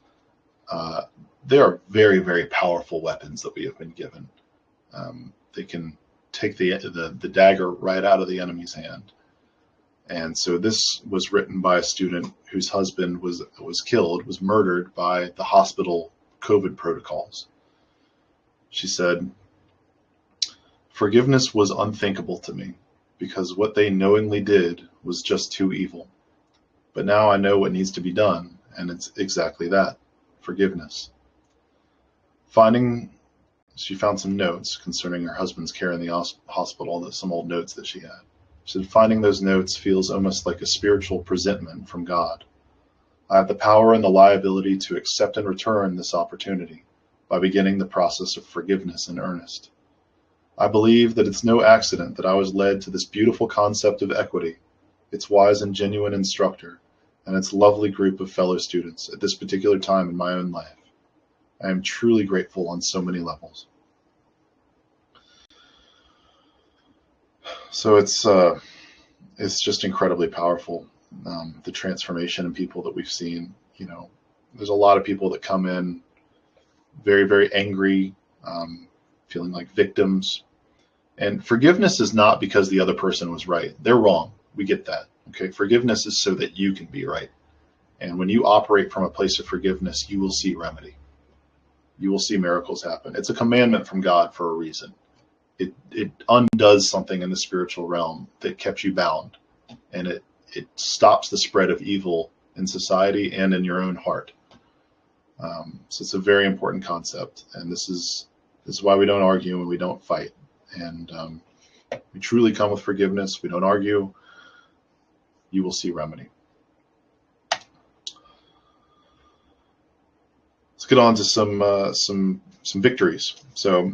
they are very, very powerful weapons that we have been given. They can take the dagger right out of the enemy's hand. And so this was written by a student whose husband was murdered by the hospital COVID protocols. She said, "Forgiveness was unthinkable to me because what they knowingly did was just too evil. But now I know what needs to be done, and it's exactly that, forgiveness." She found some notes concerning her husband's care in the hospital, some old notes that she had. She said, finding those notes feels almost like a spiritual presentment from God. I have the power and the liability to accept and return this opportunity by beginning the process of forgiveness in earnest. I believe that it's no accident that I was led to this beautiful concept of equity, its wise and genuine instructor, and its lovely group of fellow students at this particular time in my own life. I am truly grateful on so many levels. So it's just incredibly powerful, the transformation in people that we've seen. There's a lot of people that come in very, very angry, feeling like victims. And forgiveness is not because the other person was right. They're wrong. We get that. Okay. Forgiveness is so that you can be right. And when you operate from a place of forgiveness, you will see remedy. You will see miracles happen. It's a commandment from God for a reason. It undoes something in the spiritual realm that kept you bound, and it stops the spread of evil in society and in your own heart. So it's a very important concept, and this is why we don't argue and we don't fight. And we truly come with forgiveness. We don't argue. You will see remedy. Let's get on to some victories. So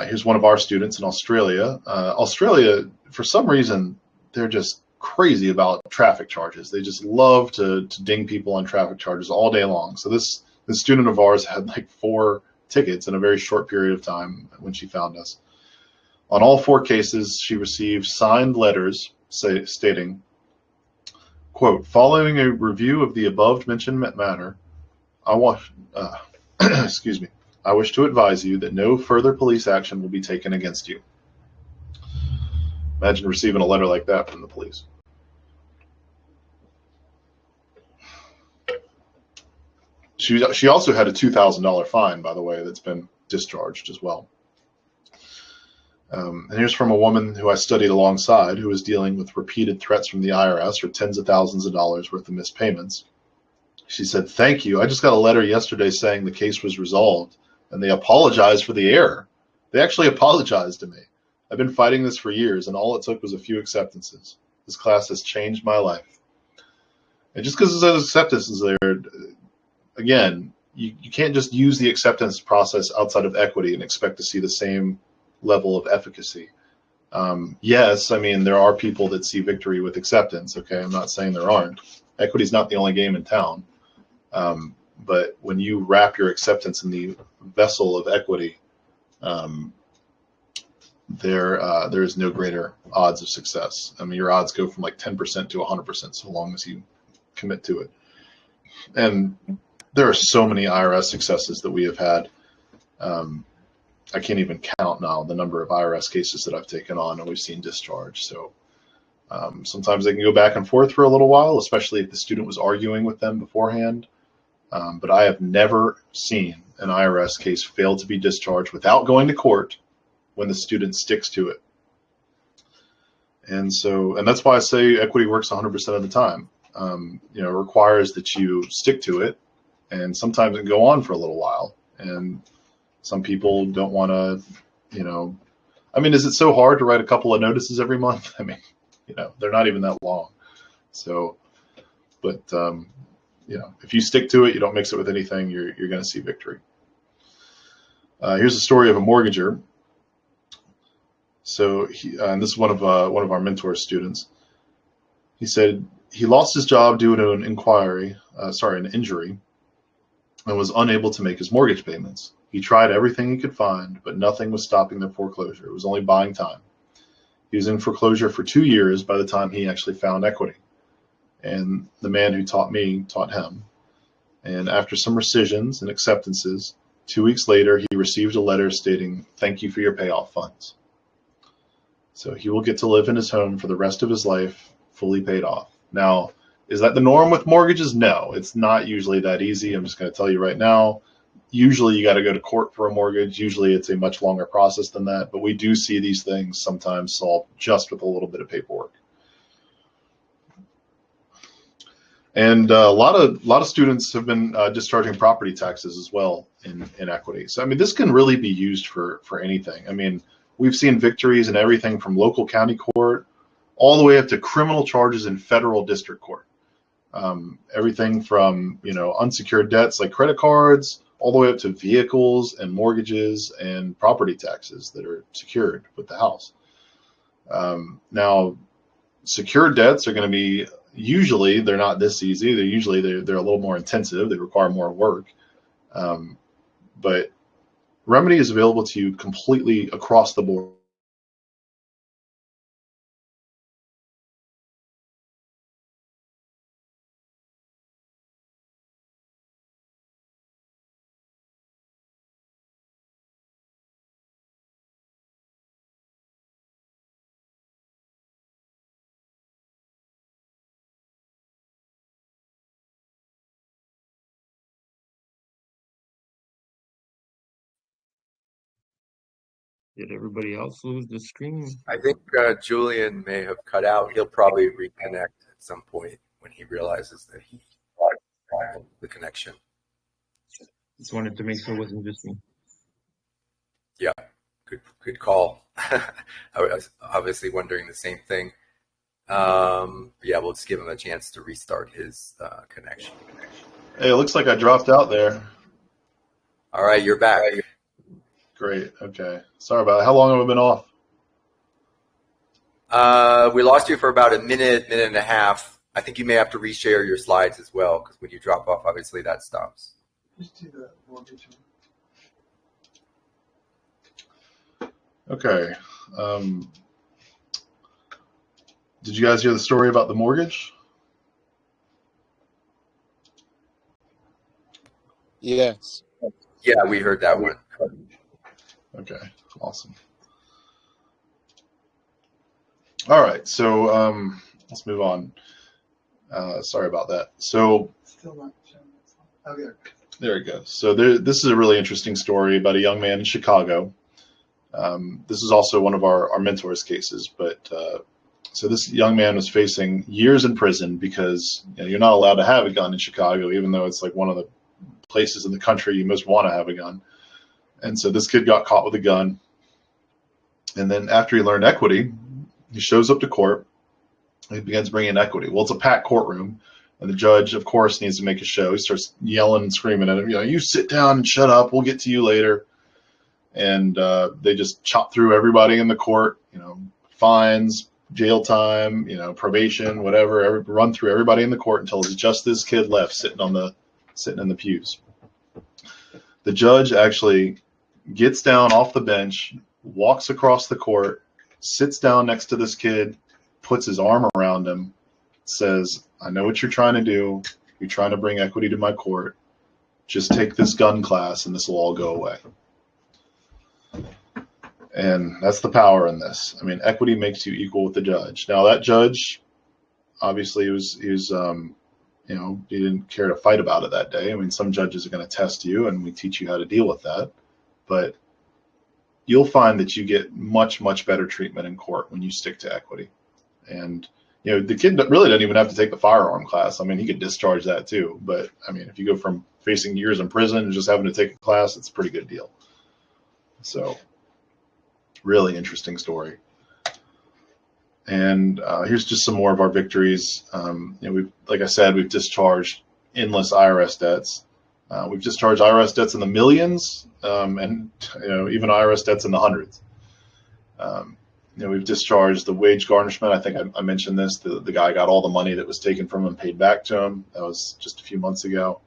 here's one of our students in Australia. Australia, for some reason, they're just crazy about traffic charges. They just love to ding people on traffic charges all day long. So this student of ours had like 4 tickets in a very short period of time when she found us. On all 4 cases, she received signed letters stating, quote, following a review of the above mentioned matter, I wish to advise you that no further police action will be taken against you. Imagine receiving a letter like that from the police. She also had a $2,000 fine, by the way, that's been discharged as well. And here's from a woman who I studied alongside who was dealing with repeated threats from the IRS for tens of thousands of dollars worth of missed payments. She said, thank you. I just got a letter yesterday saying the case was resolved, and they apologized for the error. They actually apologized to me. I've been fighting this for years, and all it took was a few acceptances. This class has changed my life. And just because there's acceptances there, again, you can't just use the acceptance process outside of equity and expect to see the same level of efficacy. Yes, I mean, there are people that see victory with acceptance, okay? I'm not saying there aren't. Equity is not the only game in town. But when you wrap your acceptance in the vessel of equity, there is no greater odds of success. I mean, your odds go from like 10% to 100% so long as you commit to it. And there are so many IRS successes that we have had. I can't even count now the number of IRS cases that I've taken on and we've seen discharged. So sometimes they can go back and forth for a little while, especially if the student was arguing with them beforehand. But I have never seen an IRS case fail to be discharged without going to court when the student sticks to it. And that's why I say equity works 100% of the time. It requires that you stick to it, and sometimes it can go on for a little while. And some people don't want to, I mean, is it so hard to write a couple of notices every month? I mean, they're not even that long. So, but, if you stick to it, you don't mix it with anything, you're going to see victory. Here's a story of a mortgager. So, and this is one of our mentor students. He said he lost his job due to an injury, and was unable to make his mortgage payments. He tried everything he could find, but nothing was stopping the foreclosure. It was only buying time. He was in foreclosure for 2 years by the time he actually found equity. And the man who taught me taught him. And after some rescissions and acceptances, 2 weeks later, he received a letter stating, thank you for your payoff funds. So he will get to live in his home for the rest of his life, fully paid off. Now, is that the norm with mortgages? No, it's not usually that easy. I'm just going to tell you right now. Usually you got to go to court for a mortgage. Usually it's a much longer process than that. But we do see these things sometimes solved just with a little bit of paperwork. And a lot of students have been discharging property taxes as well in equity. So, I mean, this can really be used for anything. I mean, we've seen victories in everything from local county court all the way up to criminal charges in federal district court. Everything from, unsecured debts like credit cards all the way up to vehicles and mortgages and property taxes that are secured with the house. Now, secured debts are going to be, usually they're not this easy. They're a little more intensive. They require more work. But remedy is available to you completely across the board. Did everybody else lose the screen? I think Julian may have cut out. He'll probably reconnect at some point when he realizes that he the connection. Just wanted to make sure it was interesting. Yeah, good call. I was obviously wondering the same thing. Yeah, we'll just give him a chance to restart his connection. Hey, it looks like I dropped out there. All right, you're back. Great. Okay. Sorry about it. How long have I been off? We lost you for about a minute and a half. I think you may have to reshare your slides as well, because when you drop off, obviously that stops. Just do the mortgage one. Okay. Did you guys hear the story about the mortgage? Yes. Yeah, we heard that one. Okay, awesome. All right, so let's move on. Sorry about that. So Still not showing this one. Okay. there it goes. So this is a really interesting story about a young man in Chicago. This is also one of our mentors' cases, but so this young man was facing years in prison because you're not allowed to have a gun in Chicago, even though it's like one of the places in the country you most want to have a gun. And so this kid got caught with a gun. And then after he learned equity, he shows up to court. He begins bringing equity. Well, it's a packed courtroom, and the judge, of course, needs to make a show. He starts yelling and screaming at him, you sit down and shut up. We'll get to you later. And they just chop through everybody in the court, fines, jail time, probation, whatever, run through everybody in the court until it's just this kid left sitting in the pews. The judge actually gets down off the bench, walks across the court, sits down next to this kid, puts his arm around him, says, I know what you're trying to do. You're trying to bring equity to my court. Just take this gun class and this will all go away. And that's the power in this. I mean, equity makes you equal with the judge. Now, that judge, obviously, he didn't care to fight about it that day. I mean, some judges are going to test you, and we teach you how to deal with that. But you'll find that you get much, much better treatment in court when you stick to equity. And, the kid really doesn't even have to take the firearm class. I mean, he could discharge that too. But, I mean, if you go from facing years in prison and just having to take a class, it's a pretty good deal. So, really interesting story. And here's just some more of our victories. Like I said, we've discharged endless IRS debts. We've discharged IRS debts in the millions, and even IRS debts in the hundreds. We've discharged the wage garnishment. I think I mentioned this. The guy got all the money that was taken from him paid back to him. That was just a few months ago.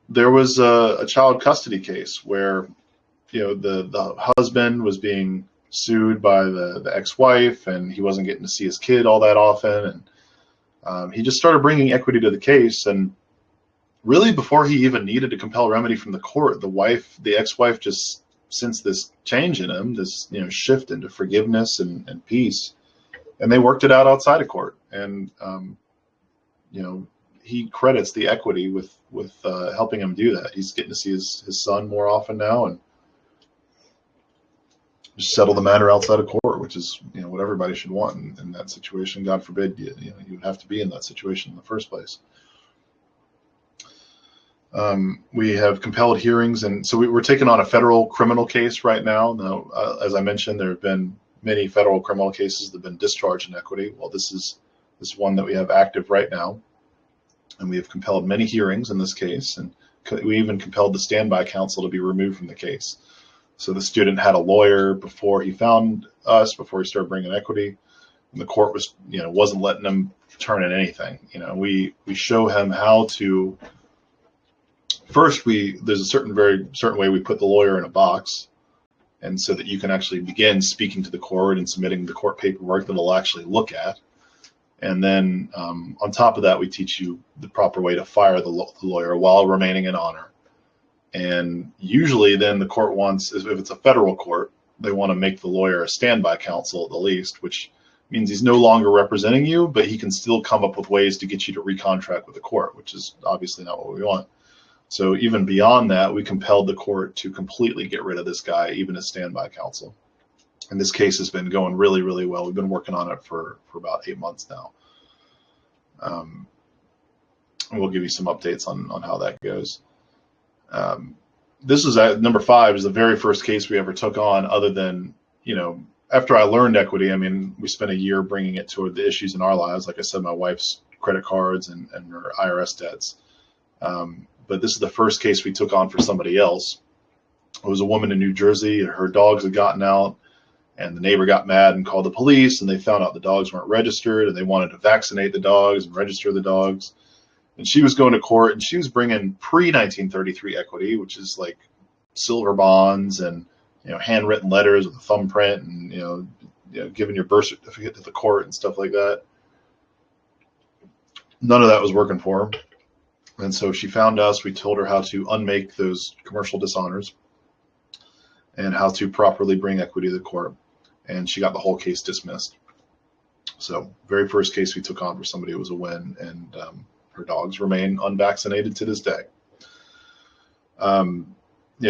There was a child custody case where the husband was being sued by the ex-wife, and he wasn't getting to see his kid all that often, and he just started bringing equity to the case. And really, before he even needed to compel remedy from the court, the ex-wife just sensed this change in him, this shift into forgiveness and peace, and they worked it out outside of court. And he credits the equity with helping him do that. He's getting to see his son more often now, and just settle the matter outside of court, which is what everybody should want in that situation. God forbid you would have to be in that situation in the first place. We have compelled hearings, and so we're taking on a federal criminal case right now. Now, as I mentioned, there have been many federal criminal cases that have been discharged in equity. Well, this is one that we have active right now, and we have compelled many hearings in this case, and we even compelled the standby counsel to be removed from the case. So the student had a lawyer before he found us, before he started bringing equity, and the court was, wasn't letting him turn in anything. We show him how to. First, there's a certain way we put the lawyer in a box, and so that you can actually begin speaking to the court and submitting the court paperwork that they'll actually look at. And then on top of that, we teach you the proper way to fire the lawyer while remaining in honor. And usually then the court wants, if it's a federal court, they want to make the lawyer a standby counsel at the least, which means he's no longer representing you, but he can still come up with ways to get you to recontract with the court, which is obviously not what we want. So even beyond that, we compelled the court to completely get rid of this guy, even as standby counsel. And this case has been going really, really well. We've been working on it for about 8 months now. And we'll give you some updates on how that goes. This is number 5 is the very first case we ever took on, other than, after I learned equity. I mean, we spent a year bringing it toward the issues in our lives. Like I said, my wife's credit cards and her IRS debts. But this is the first case we took on for somebody else. It was a woman in New Jersey. Her dogs had gotten out, and the neighbor got mad and called the police, and they found out the dogs weren't registered, and they wanted to vaccinate the dogs and register the dogs. And she was going to court, and she was bringing pre-1933 equity, which is like silver bonds and handwritten letters with a thumbprint, and giving your birth certificate to the court and stuff like that. None of that was working for her. And so she found us. We told her how to unmake those commercial dishonors and how to properly bring equity to the court. And she got the whole case dismissed. So very first case we took on for somebody was a win, and her dogs remain unvaccinated to this day.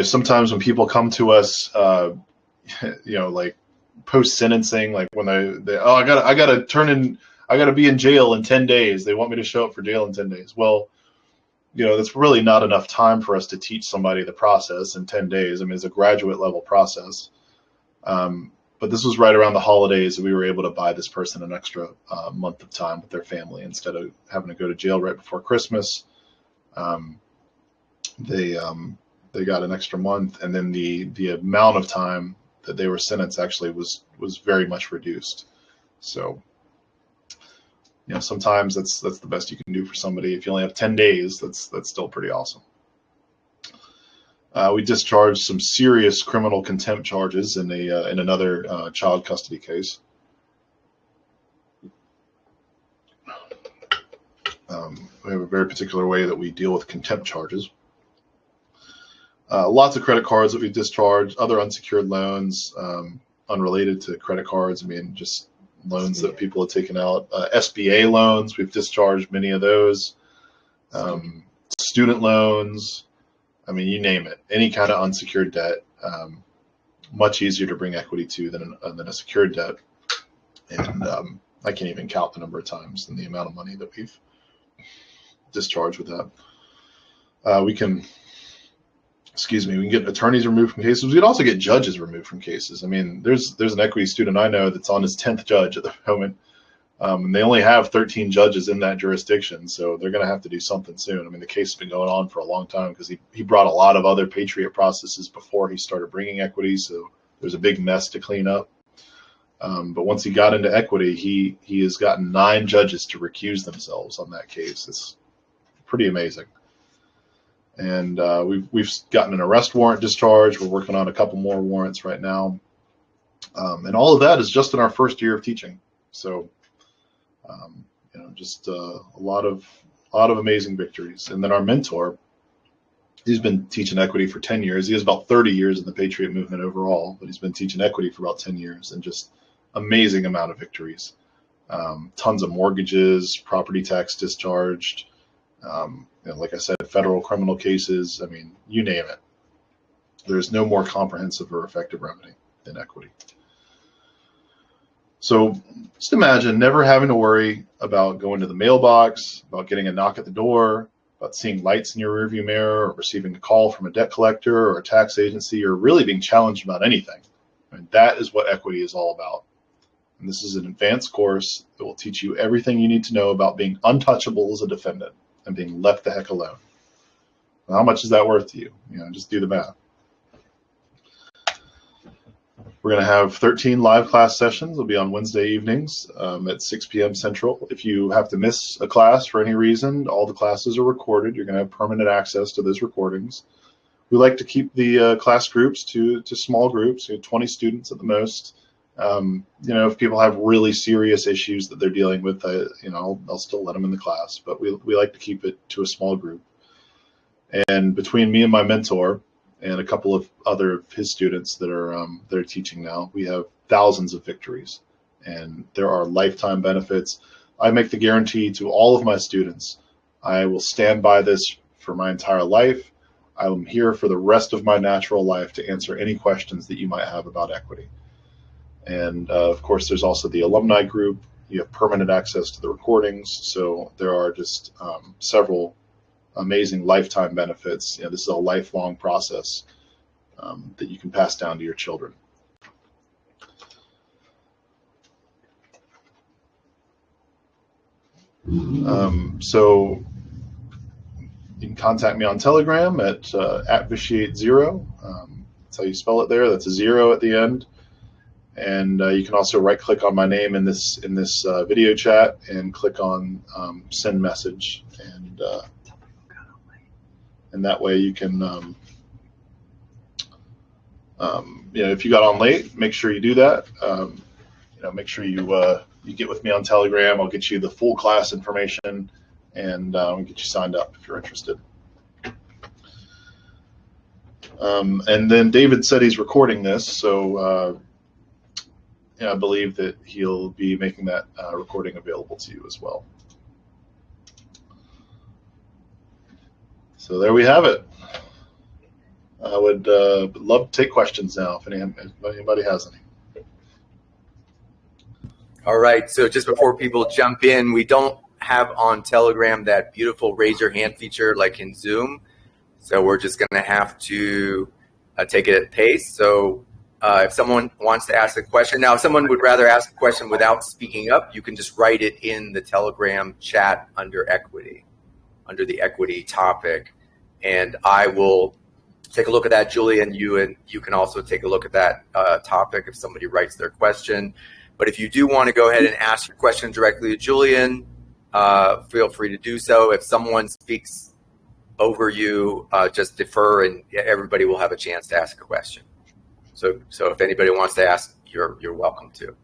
Sometimes when people come to us, like post sentencing, like when I gotta be in jail in 10 days. They want me to show up for jail in 10 days. Well, that's really not enough time for us to teach somebody the process in 10 days. I mean, it's a graduate level process. But this was right around the holidays, and we were able to buy this person an extra month of time with their family instead of having to go to jail right before Christmas. They got an extra month, and then the amount of time that they were sentenced actually was very much reduced. So, sometimes that's the best you can do for somebody. If you only have 10 days, that's still pretty awesome. We discharged some serious criminal contempt charges in another child custody case. We have a very particular way that we deal with contempt charges. Lots of credit cards that we discharged, other unsecured loans, unrelated to credit cards. I mean, just loans that people have taken out. SBA loans, we've discharged many of those. Student loans. I mean, you name it, any kind of unsecured debt, much easier to bring equity to than a secured debt. And I can't even count the number of times and the amount of money that we've discharged with that. We can get attorneys removed from cases. We can also get judges removed from cases. I mean, there's an equity student I know that's on his 10th judge at the moment. And they only have 13 judges in that jurisdiction, so they're going to have to do something soon. I mean, the case has been going on for a long time because he brought a lot of other Patriot processes before he started bringing equity, so there's a big mess to clean up. But once he got into equity, he has gotten 9 judges to recuse themselves on that case. It's pretty amazing. And we've gotten an arrest warrant discharge. We're working on a couple more warrants right now. And all of that is just in our first year of teaching. So just a lot of amazing victories. And then our mentor, he's been teaching equity for 10 years. He has about 30 years in the Patriot movement overall, but he's been teaching equity for about 10 years and just amazing amount of victories. Tons of mortgages, property tax discharged, like I said, federal criminal cases. I mean, you name it. There's no more comprehensive or effective remedy than equity. So just imagine never having to worry about going to the mailbox, about getting a knock at the door, about seeing lights in your rearview mirror, or receiving a call from a debt collector or a tax agency, or really being challenged about anything. And that is what equity is all about. And this is an advanced course that will teach you everything you need to know about being untouchable as a defendant and being left the heck alone. Well, how much is that worth to you? Just do the math. We're going to have 13 live class sessions. They'll be on Wednesday evenings at 6 p.m. Central. If you have to miss a class for any reason, all the classes are recorded. You're going to have permanent access to those recordings. We like to keep the class groups to small groups, 20 students at the most. If people have really serious issues that they're dealing with, I'll still let them in the class. But we like to keep it to a small group. And between me and my mentor, and a couple of other of his students that are teaching now, we have thousands of victories, and there are lifetime benefits. I make the guarantee to all of my students, I will stand by this for my entire life. I'm here for the rest of my natural life to answer any questions that you might have about equity. And of course, there's also the alumni group. You have permanent access to the recordings. So there are just several amazing lifetime benefits. You know, this is a lifelong process that you can pass down to your children. So you can contact me on Telegram at @vitiate0. That's how you spell it there. That's a 0 at the end. And you can also right-click on my name in this video chat and click on send message, and that way you can, you know, if you got on late, make sure you do that. You know, make sure you get with me on Telegram. I'll get you the full class information and get you signed up if you're interested. And then David said he's recording this, so I believe that he'll be making that recording available to you as well. So there we have it. I would love to take questions now if anybody has any. All right, so just before people jump in, we don't have on Telegram that beautiful raise your hand feature like in Zoom. So we're just going to have to take it at pace. So if someone wants to ask a question, now if someone would rather ask a question without speaking up, you can just write it in the Telegram chat under equity, under the equity topic. And I will take a look at that, Julian. You can also take a look at that topic if somebody writes their question. But if you do want to go ahead and ask your question directly to Julian, feel free to do so. If someone speaks over you, just defer and everybody will have a chance to ask a question. So if anybody wants to ask, you're welcome to.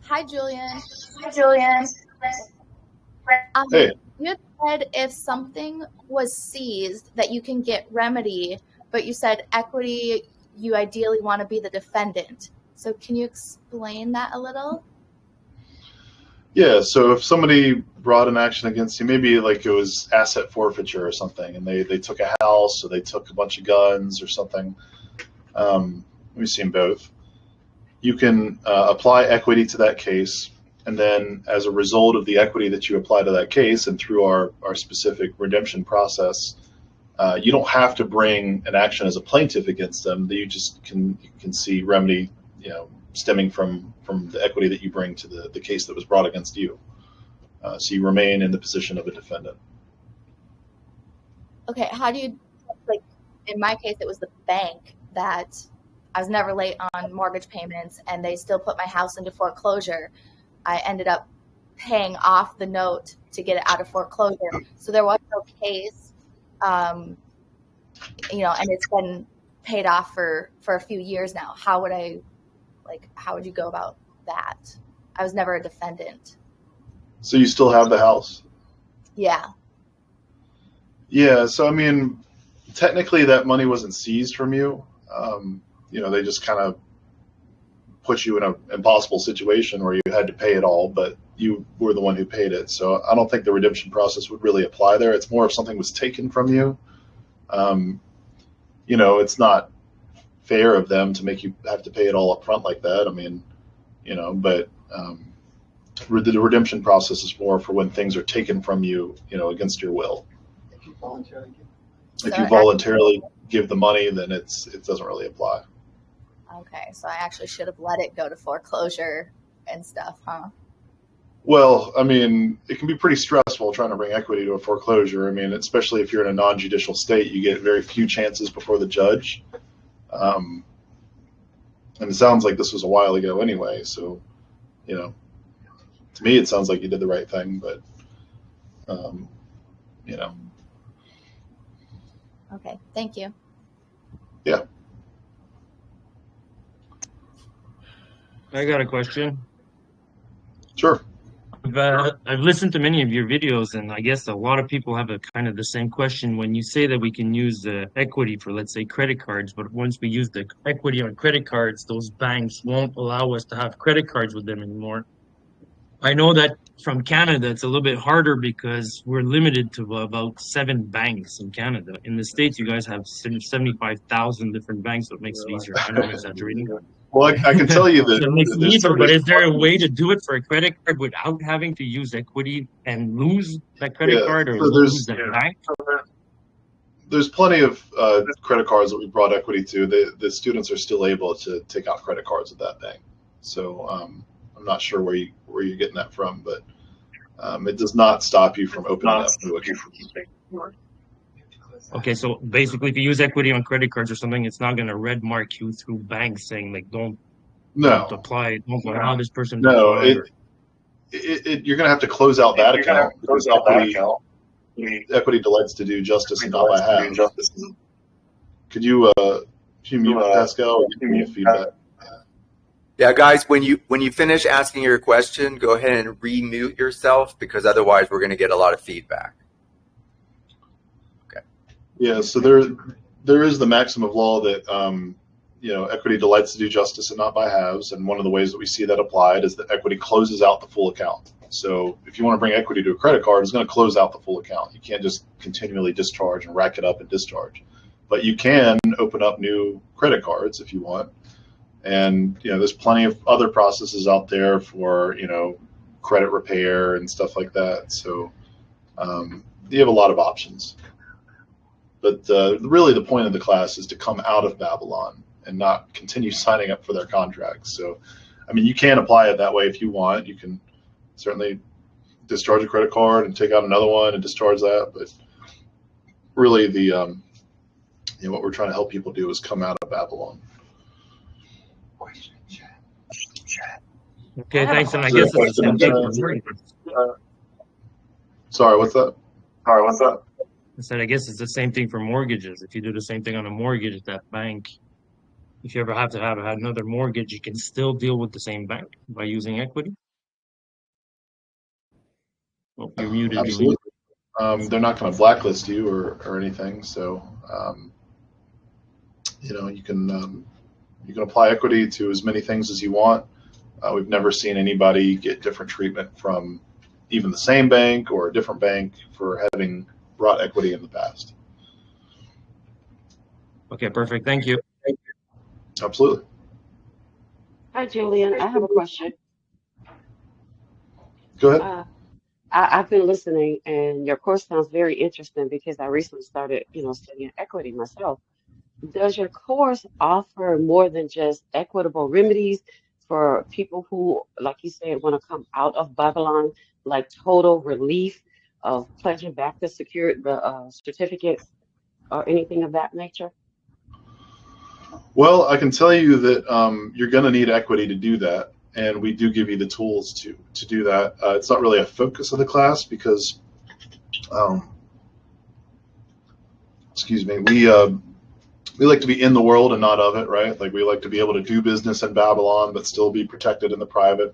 Hi, Julian. Hi, Julian. Hey. You had said if something was seized that you can get remedy, but you said equity, you ideally want to be the defendant. So can you explain that a little? Yeah, so if somebody brought an action against you, maybe like it was asset forfeiture or something, and they took a house or they took a bunch of guns or something, we've seen both. You can apply equity to that case, and then as a result of the equity that you apply to that case and through our specific redemption process, you don't have to bring an action as a plaintiff against them. That you just can see remedy, you know, stemming from the equity that you bring to the case that was brought against you. So you remain in the position of a defendant. Okay, how do you, like, in my case, it was the bank that I was never late on mortgage payments and they still put my house into foreclosure. I ended up paying off the note to get it out of foreclosure. So there was no case, you know, and it's been paid off for a few years now. How would you go about that? I was never a defendant. So you still have the house? Yeah. Yeah, so I mean, technically that money wasn't seized from you. You know, they just kind of put you in an impossible situation where you had to pay it all, but you were the one who paid it. So I don't think the redemption process would really apply there. It's more if something was taken from you. You know, it's not fair of them to make you have to pay it all up front like that. I mean, you know, but the redemption process is more for when things are taken from you, you know, against your will. If you voluntarily give. If you voluntarily give the money, then it doesn't really apply. Okay, so I actually should have let it go to foreclosure and stuff, huh? Well, I mean, it can be pretty stressful trying to bring equity to a foreclosure. I mean, especially if you're in a non-judicial state, you get very few chances before the judge. And it sounds like this was a while ago anyway, so, you know, to me it sounds like you did the right thing, but, you know. Okay, thank you. Yeah. I got a question. Sure. I've listened to many of your videos, and I guess a lot of people have a kind of the same question. When you say that we can use the equity for, let's say, credit cards, but once we use the equity on credit cards, those banks won't allow us to have credit cards with them anymore. I know that from Canada, it's a little bit harder because we're limited to about 7 banks in Canada. In the States, you guys have 75,000 different banks, so it makes it easier. I know I'm exaggerating. Well, I can tell you that So it makes it there's easier, sort but of- is there a way to do it for a credit card without having to use equity and lose that credit card or so lose that bank? there's plenty of credit cards that we brought equity to. The students are still able to take out credit cards at that bank. So I'm not sure where you're getting that from, but it does not stop you from opening up new accounts. Okay, so basically, if you use equity on credit cards or something, it's not going to red mark you through banks saying like, don't apply, don't allow this person to No, apply. you're going to have to close out that account. Equity delights to do justice and not by half. Could you mute Pascal or give me feedback? Yeah, guys, when you finish asking your question, go ahead and remute yourself because otherwise we're going to get a lot of feedback. Okay. Yeah, so there is the maxim of law that equity delights to do justice and not by halves, and one of the ways that we see that applied is that equity closes out the full account. So if you want to bring equity to a credit card, it's going to close out the full account. You can't just continually discharge and rack it up and discharge. But you can open up new credit cards if you want. And there's plenty of other processes out there for credit repair and stuff like that. So you have a lot of options. But really the point of the class is to come out of Babylon and not continue signing up for their contracts. So, I mean, you can apply it that way if you want. You can certainly discharge a credit card and take out another one and discharge that. But really what we're trying to help people do is come out of Babylon. Okay, thanks. And I guess it's the same thing for mortgages. Sorry, what's that? I said, I guess it's the same thing for mortgages. If you do the same thing on a mortgage at that bank, if you ever have to have another mortgage, you can still deal with the same bank by using equity. Oh, you're muted. Absolutely. They're not going to blacklist you or anything. So, you can apply equity to as many things as you want. We've never seen anybody get different treatment from even the same bank or a different bank for having brought equity in the past. Okay, perfect. Thank you. Absolutely. Hi, Julian. I have a question. Go ahead. I've been listening, and your course sounds very interesting because I recently started, studying equity myself. Does your course offer more than just equitable remedies for people who, like you said, want to come out of Babylon, like total relief of pledging back the certificates or anything of that nature? Well, I can tell you that you're going to need equity to do that, and we do give you the tools to do that. It's not really a focus of the class because, we like to be in the world and not of it, right? Like we like to be able to do business in Babylon but still be protected in the private.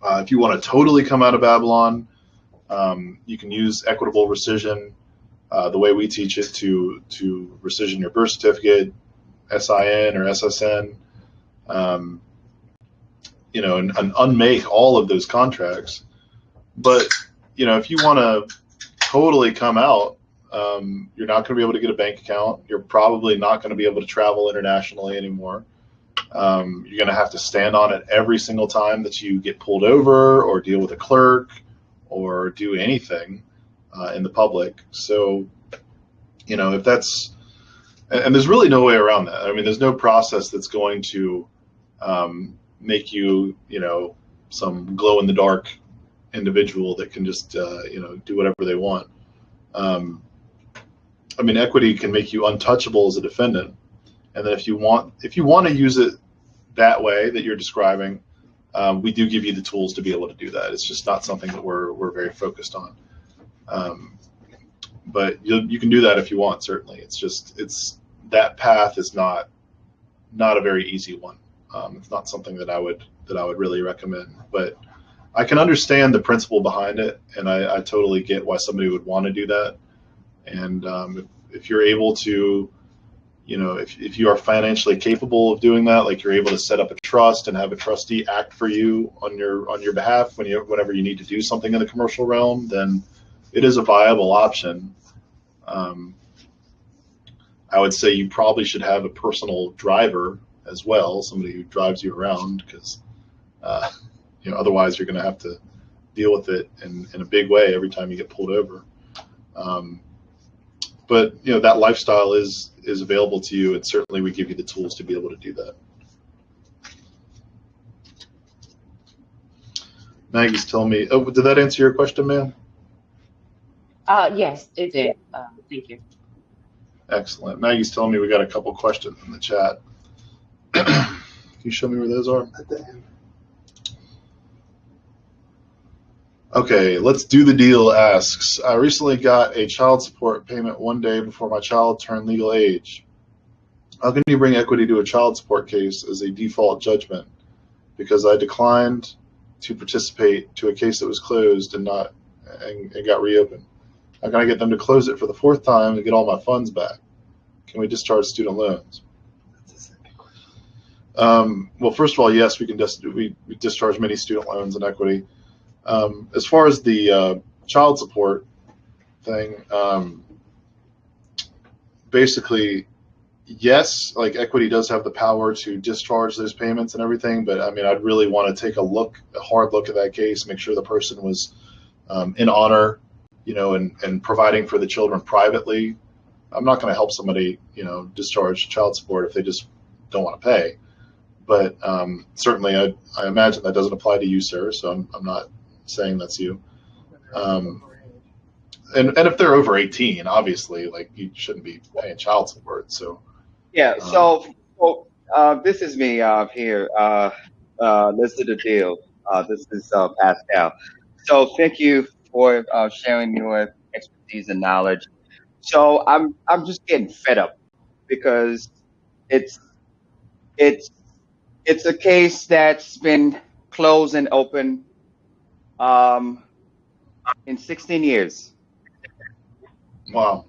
If you want to totally come out of Babylon, you can use equitable rescission, the way we teach it, to rescission your birth certificate, SIN or SSN, and unmake all of those contracts. But if you want to totally come out, you're not going to be able to get a bank account. You're probably not going to be able to travel internationally anymore. You're going to have to stand on it every single time that you get pulled over or deal with a clerk or do anything in the public. So, if that's, and there's really no way around that. I mean, there's no process that's going to make you, some glow in the dark individual that can just, do whatever they want. I mean, equity can make you untouchable as a defendant, and then if you want to use it that way that you're describing, we do give you the tools to be able to do that. It's just not something that we're very focused on. But you can do that if you want. Certainly, it's that path is not a very easy one. It's not something that I would really recommend. But I can understand the principle behind it, and I totally get why somebody would want to do that. And if you're able to, if you are financially capable of doing that, like you're able to set up a trust and have a trustee act for you on your behalf whenever you need to do something in the commercial realm, then it is a viable option. I would say you probably should have a personal driver as well, somebody who drives you around, because otherwise you're going to have to deal with it in a big way every time you get pulled over. But that lifestyle is available to you, and certainly we give you the tools to be able to do that. Maggie's telling me, oh, did that answer your question, man? Yes, it did. Thank you. Excellent. Maggie's telling me we got a couple questions in the chat. Can you show me where those are? At the end. Okay, let's do the deal asks, I recently got a child support payment one day before my child turned legal age. How can you bring equity to a child support case as a default judgment? Because I declined to participate to a case that was closed and got reopened. How can I get them to close it for the fourth time and get all my funds back? Can we discharge student loans? Well, first of all, yes, we can we discharge many student loans in equity. As far as the child support thing, basically, yes, like equity does have the power to discharge those payments and everything, but I mean, I'd really want to take a hard look at that case, make sure the person was in honor, and providing for the children privately. I'm not going to help somebody, discharge child support if they just don't want to pay. But certainly, I imagine that doesn't apply to you, sir. So I'm not saying that's you. And if they're over 18, obviously, like you shouldn't be paying child support. So yeah. This is me here. Let's do the deal. This is Pascal. So thank you for sharing your expertise and knowledge. So I'm just getting fed up because it's a case that's been closed and open in 16 years. Wow.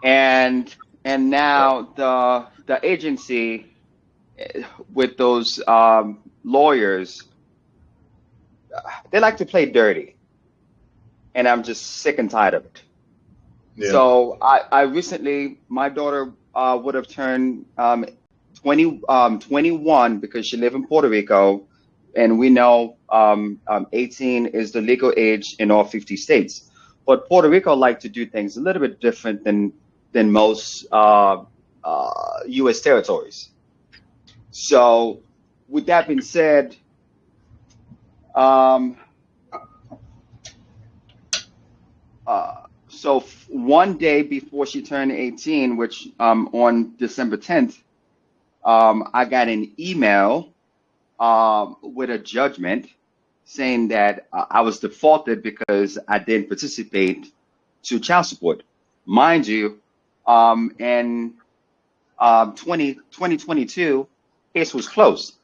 And now the agency with those lawyers, they like to play dirty, and I'm just sick and tired of it. Yeah. So I recently, my daughter would have turned 21 because she lived in Puerto Rico, and we know 18 is the legal age in all 50 states. But Puerto Rico like to do things a little bit different than most U.S. territories. So with that being said, so one day before she turned 18, which on December 10th, I got an email with a judgment saying that I was defaulted because I didn't participate to child support. Mind you, in 2022, case was closed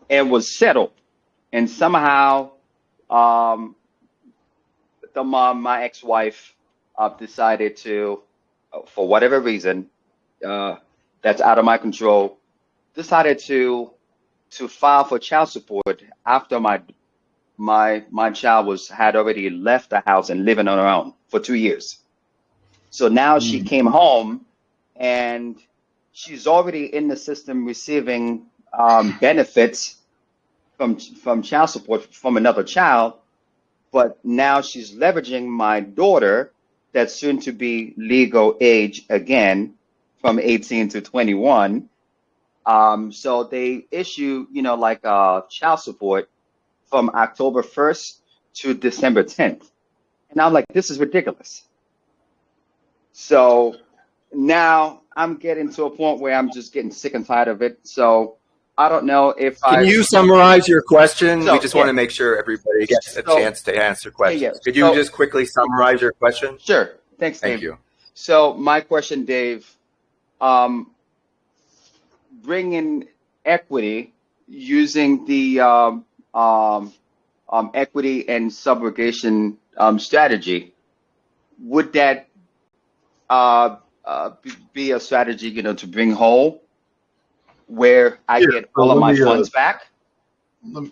and was settled. And somehow my ex-wife decided to, for whatever reason, that's out of my control, decided to file for child support after my child had already left the house and living on her own for 2 years. So now she came home and she's already in the system receiving benefits from child support from another child, but now she's leveraging my daughter that's soon to be legal age again from 18 to 21. So they issue, like child support from October 1st to December 10th. And I'm like, this is ridiculous. So now I'm getting to a point where I'm just getting sick and tired of it. So I don't know if Can you summarize your question? We just want to make sure everybody gets a chance to answer questions. Yeah. Could you just quickly summarize your question? Sure. Thanks, Dave. Thank you. So my question, Dave, bringing equity using the equity and subrogation strategy, would that be a strategy, to bring home where I Yeah, get so all of let my me, funds back?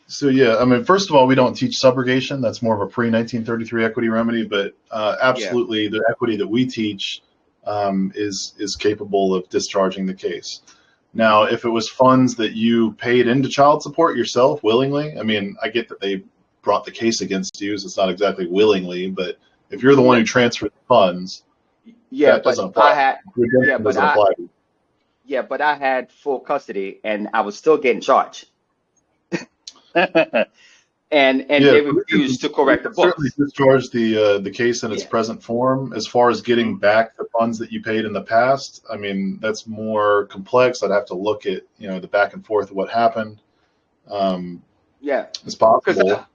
So yeah, I mean, first of all, we don't teach subrogation. That's more of a pre-1933 equity remedy, but Yeah. absolutely, the equity that we teach is capable of discharging the case. Now, if it was funds that you paid into child support yourself willingly, I mean, I get that they brought the case against you, so it's not exactly willingly, but if you're the one who transferred the funds, Yeah, that doesn't but I apply. had Redemption doesn't apply to you. yeah, but I had full custody and I was still getting charged. and Yeah, they so we refused to correct the can certainly books. discharge the case in its Yeah. present form. As far as getting back the funds that you paid in the past, I mean, that's more complex. I'd have to look at the back and forth of what happened. Yeah, It's possible.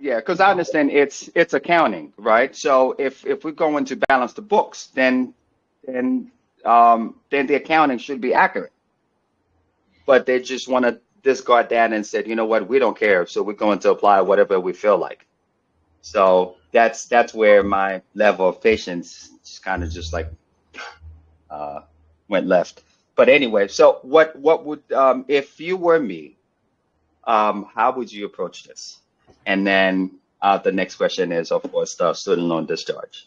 because I understand it's accounting, right? So if we're going to balance the books, then the accounting should be accurate. But they just want to discard that and said, you know what, we don't care, so we're going to apply whatever we feel like. So that's where my level of patience just kind of just like went left. But anyway, so what would if you were me, how would you approach this? And then the next question is, of course, the student loan discharge.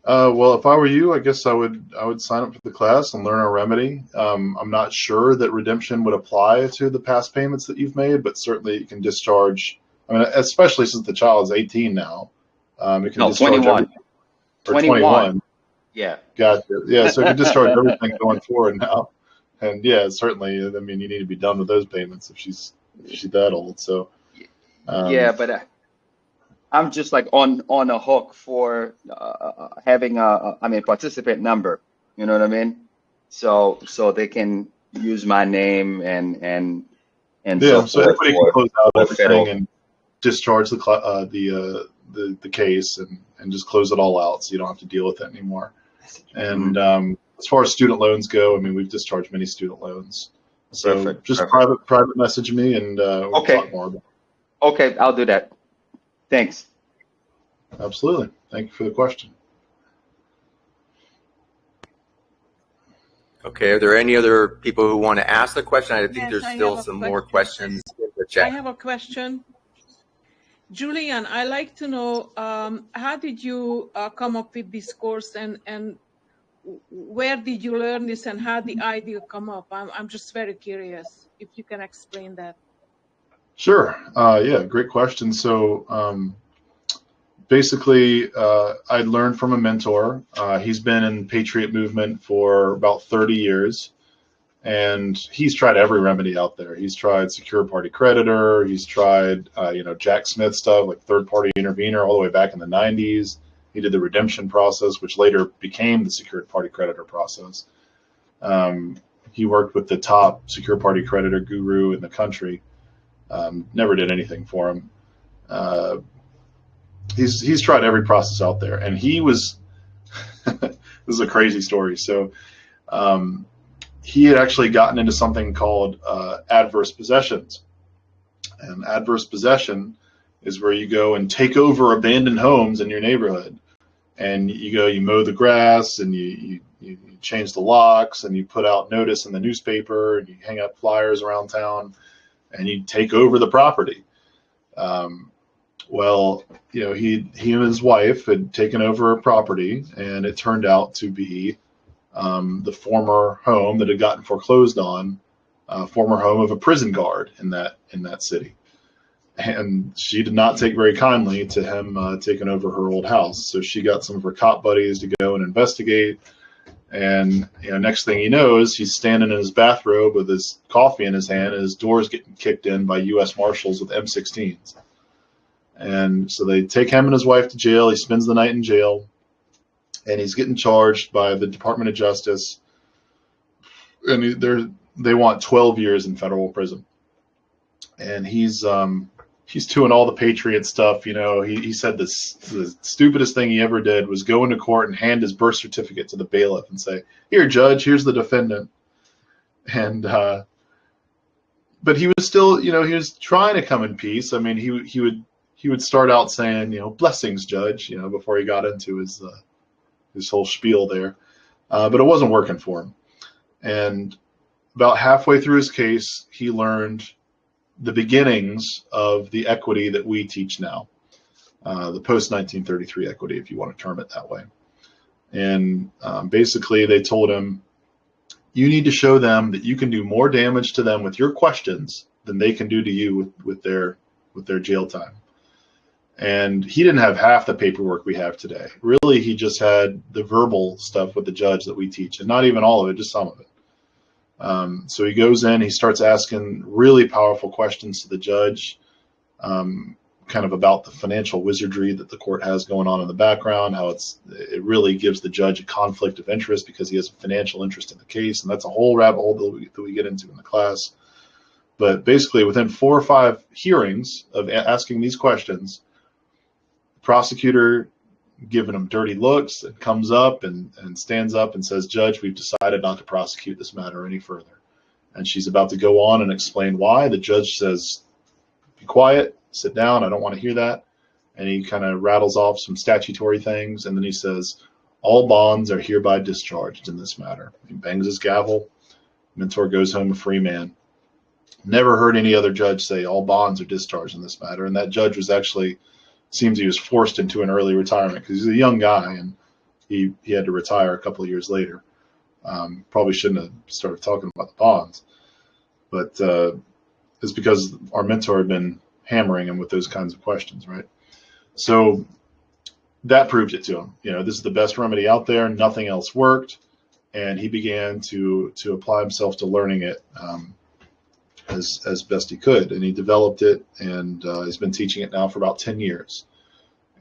Well, if I were you, I guess I would sign up for the class and learn our remedy. I'm not sure that redemption would apply to the past payments that you've made, but certainly you can discharge. I mean, especially since the child is 18 now, it can discharge 21. everything. Or 21. Yeah. Gotcha. Yeah, so it can discharge everything going forward now. And yeah, certainly, I mean, you need to be done with those payments if she's that old. So Yeah, but I'm just like on a hook for having a participant number. You know what I mean? So they can use my name and yeah, so everybody can close out everything federal. and discharge the case and just close it all out, so you don't have to deal with it anymore. And as far as student loans go, I mean, we've discharged many student loans. So Perfect. private message me and we'll talk more about it. Okay, I'll do that. Thanks. Absolutely. Thank you for the question. Okay, are there any other people who want to ask the question? I think Yes, there's I still have a some more question. questions in the I chat. have a question. Julian, I like to know how did you come up with this course and where did you learn this and how the idea come up? I'm just very curious if you can explain that. Sure. Yeah, great question. So basically, I learned from a mentor. He's been in the Patriot movement for about 30 years, and he's tried every remedy out there. He's tried secure party creditor. He's tried, Jack Smith stuff like third party intervener all the way back in the 90s. He did the redemption process, which later became the secured party creditor process. He worked with the top secure party creditor guru in the country. Never did anything for him. He's tried every process out there, and he was this is a crazy story. So he had actually gotten into something called adverse possessions, and adverse possession is where you go and take over abandoned homes in your neighborhood, and you mow the grass, and you change the locks, and you put out notice in the newspaper, and you hang up flyers around town, and you take over the property. Well, he and his wife had taken over a property, and it turned out to be the former home that had gotten foreclosed on, former home of a prison guard in that city. And she did not take very kindly to him taking over her old house. So she got some of her cop buddies to go and investigate. And next thing he knows, he's standing in his bathrobe with his coffee in his hand, and his door's getting kicked in by U.S. Marshals with M16s. And so they take him and his wife to jail. He spends the night in jail, and he's getting charged by the Department of Justice. And they want 12 years in federal prison. And he's doing all the Patriot stuff. He said the stupidest thing he ever did was go into court and hand his birth certificate to the bailiff and say, "Here, judge, here's the defendant." And but he was still, he was trying to come in peace. I mean, he would start out saying, "Blessings, judge," before he got into his whole spiel there, but it wasn't working for him. And about halfway through his case, he learned the beginnings of the equity that we teach now, the post-1933 equity, if you want to term it that way. And basically, they told him, you need to show them that you can do more damage to them with your questions than they can do to you with their jail time. And he didn't have half the paperwork we have today. Really, he just had the verbal stuff with the judge that we teach, and not even all of it, just some of it. So he goes in, he starts asking really powerful questions to the judge, kind of about the financial wizardry that the court has going on in the background, how it really gives the judge a conflict of interest because he has a financial interest in the case, and that's a whole rabbit hole that we get into in the class. But basically, within 4 or 5 hearings of asking these questions, the prosecutor giving him dirty looks and comes up and stands up and says, Judge, we've decided not to prosecute this matter any further. And she's about to go on and explain why. The judge says, be quiet, sit down, I don't want to hear that. And he kind of rattles off some statutory things, and then he says, all bonds are hereby discharged in this matter. He bangs his gavel. Mentor goes home a free man. Never heard any other judge say all bonds are discharged in this matter. And that judge was actually, seems he was forced into an early retirement because he's a young guy, and he had to retire a couple of years later. Probably shouldn't have started talking about the bonds, but it's because our mentor had been hammering him with those kinds of questions, right? So that proved it to him. You know, this is the best remedy out there. Nothing else worked, and he began to apply himself to learning it as best he could, and he developed it, and he's been teaching it now for about 10 years.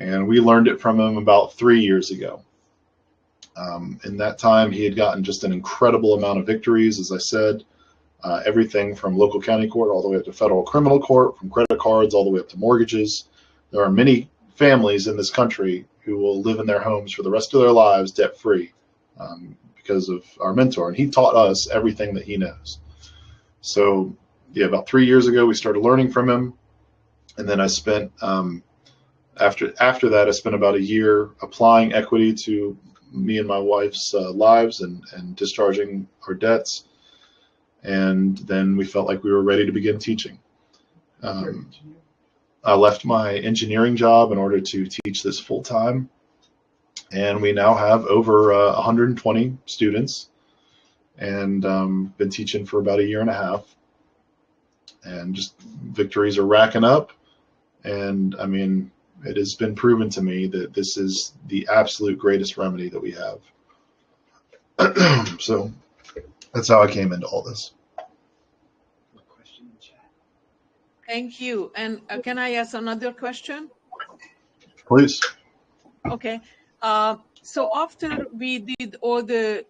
And we learned it from him about 3 years ago. In that time, he had gotten just an incredible amount of victories, as I said, everything from local county court all the way up to federal criminal court, from credit cards all the way up to mortgages. There are many families in this country who will live in their homes for the rest of their lives debt-free because of our mentor, and he taught us everything that he knows. So yeah, about 3 years ago, we started learning from him. And then I spent, after that, I spent about a year applying equity to me and my wife's lives and discharging our debts. And then we felt like we were ready to begin teaching. I left my engineering job in order to teach this full time. And we now have over 120 students, and been teaching for about a year and a half. And just victories are racking up. And I mean, it has been proven to me that this is the absolute greatest remedy that we have. So that's how I came into all this. Thank you. And can I ask another question? Please. Okay. So after we did all the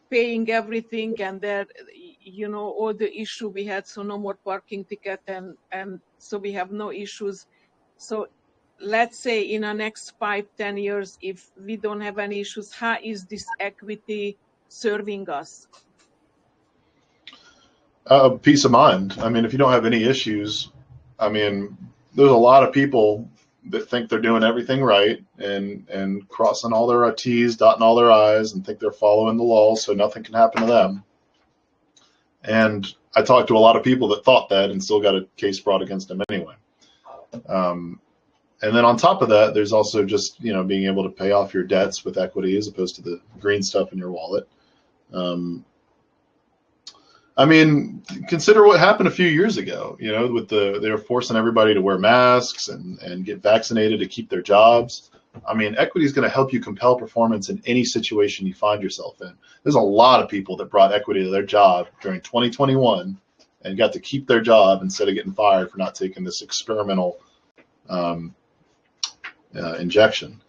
paying everything, and that, you know, all the issue we had, so no more parking ticket, and so we have no issues. So let's say in the next 5-10 years, if we don't have any issues, how is this equity serving us? Peace of mind. I mean, if you don't have any issues, I mean, there's a lot of people that think they're doing everything right and crossing all their T's, dotting all their I's, and think they're following the law so nothing can happen to them. And I talked to a lot of people that thought that and still got a case brought against them anyway. And then on top of that, there's also just, you know, being able to pay off your debts with equity as opposed to the green stuff in your wallet. I mean, consider what happened a few years ago, you know, with they were forcing everybody to wear masks and get vaccinated to keep their jobs. I mean, equity is going to help you compel performance in any situation you find yourself in. There's a lot of people that brought equity to their job during 2021 and got to keep their job instead of getting fired for not taking this experimental injection.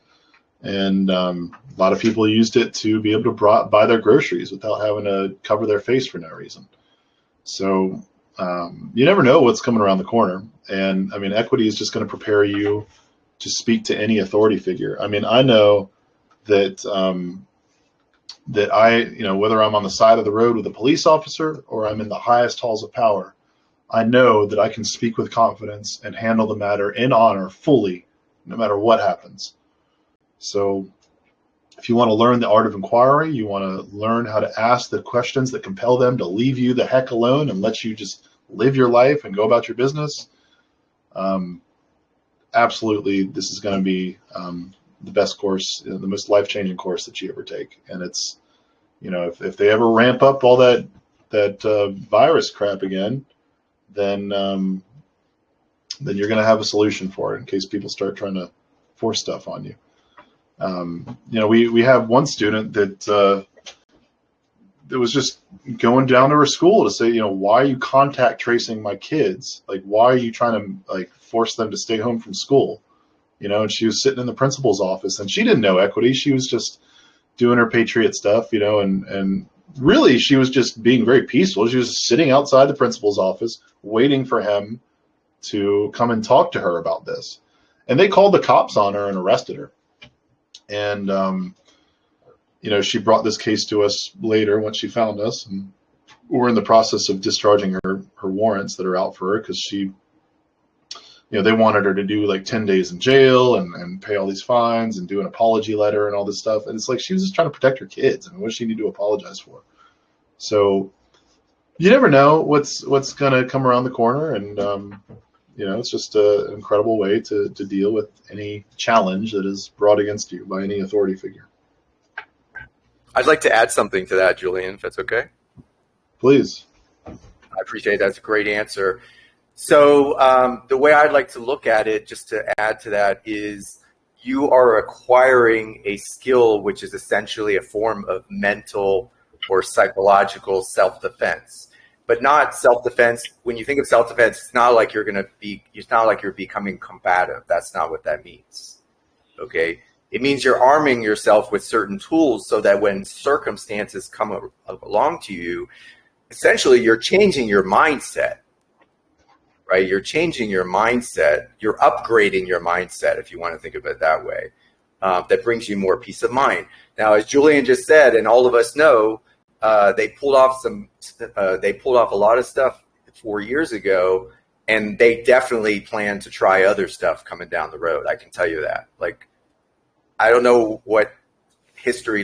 And a lot of people used it to be able to buy their groceries without having to cover their face for no reason. So you never know what's coming around the corner. And I mean, equity is just going to prepare you to speak to any authority figure. I mean, I know that that you know, whether I'm on the side of the road with a police officer or I'm in the highest halls of power, I know that I can speak with confidence and handle the matter in honor fully no matter what happens. So if you want to learn the art of inquiry, you want to learn how to ask the questions that compel them to leave you the heck alone and let you just live your life and go about your business, absolutely, this is going to be the best course, the most life-changing course that you ever take. And it's, you know, if they ever ramp up all that virus crap again, then you're going to have a solution for it in case people start trying to force stuff on you. You know, we have one student that was just going down to her school to say, you know, why are you contact tracing my kids? Like, why are you trying to like force them to stay home from school? You know, and she was sitting in the principal's office, and she didn't know equity. She was just doing her patriot stuff, you know, and really she was just being very peaceful. She was sitting outside the principal's office waiting for him to come and talk to her about this. And they called the cops on her and arrested her. And, you know, she brought this case to us later once she found us, and we're in the process of discharging her warrants that are out for her because she, you know, they wanted her to do like 10 days in jail and pay all these fines and do an apology letter and all this stuff. And it's like, she was just trying to protect her kids. I mean, what does she need to apologize for? So you never know what's going to come around the corner. And, you know, it's just an incredible way to deal with any challenge that is brought against you by any authority figure. I'd like to add something to that, Julian, if that's okay. Please. I appreciate it. That's a great answer. So the way I'd like to look at it, just to add to that, is you are acquiring a skill which is essentially a form of mental or psychological self-defense. But not self-defense. When you think of self-defense, it's not like it's not like you're becoming combative. That's not what that means. Okay? It means you're arming yourself with certain tools so that when circumstances come along to you, essentially you're changing your mindset. Right? You're changing your mindset. You're upgrading your mindset, if you want to think of it that way. That brings you more peace of mind. Now, as Julian just said, and all of us know, they pulled off a lot of stuff 4 years ago, and they definitely plan to try other stuff coming down the road. I can tell you that. Like, I don't know what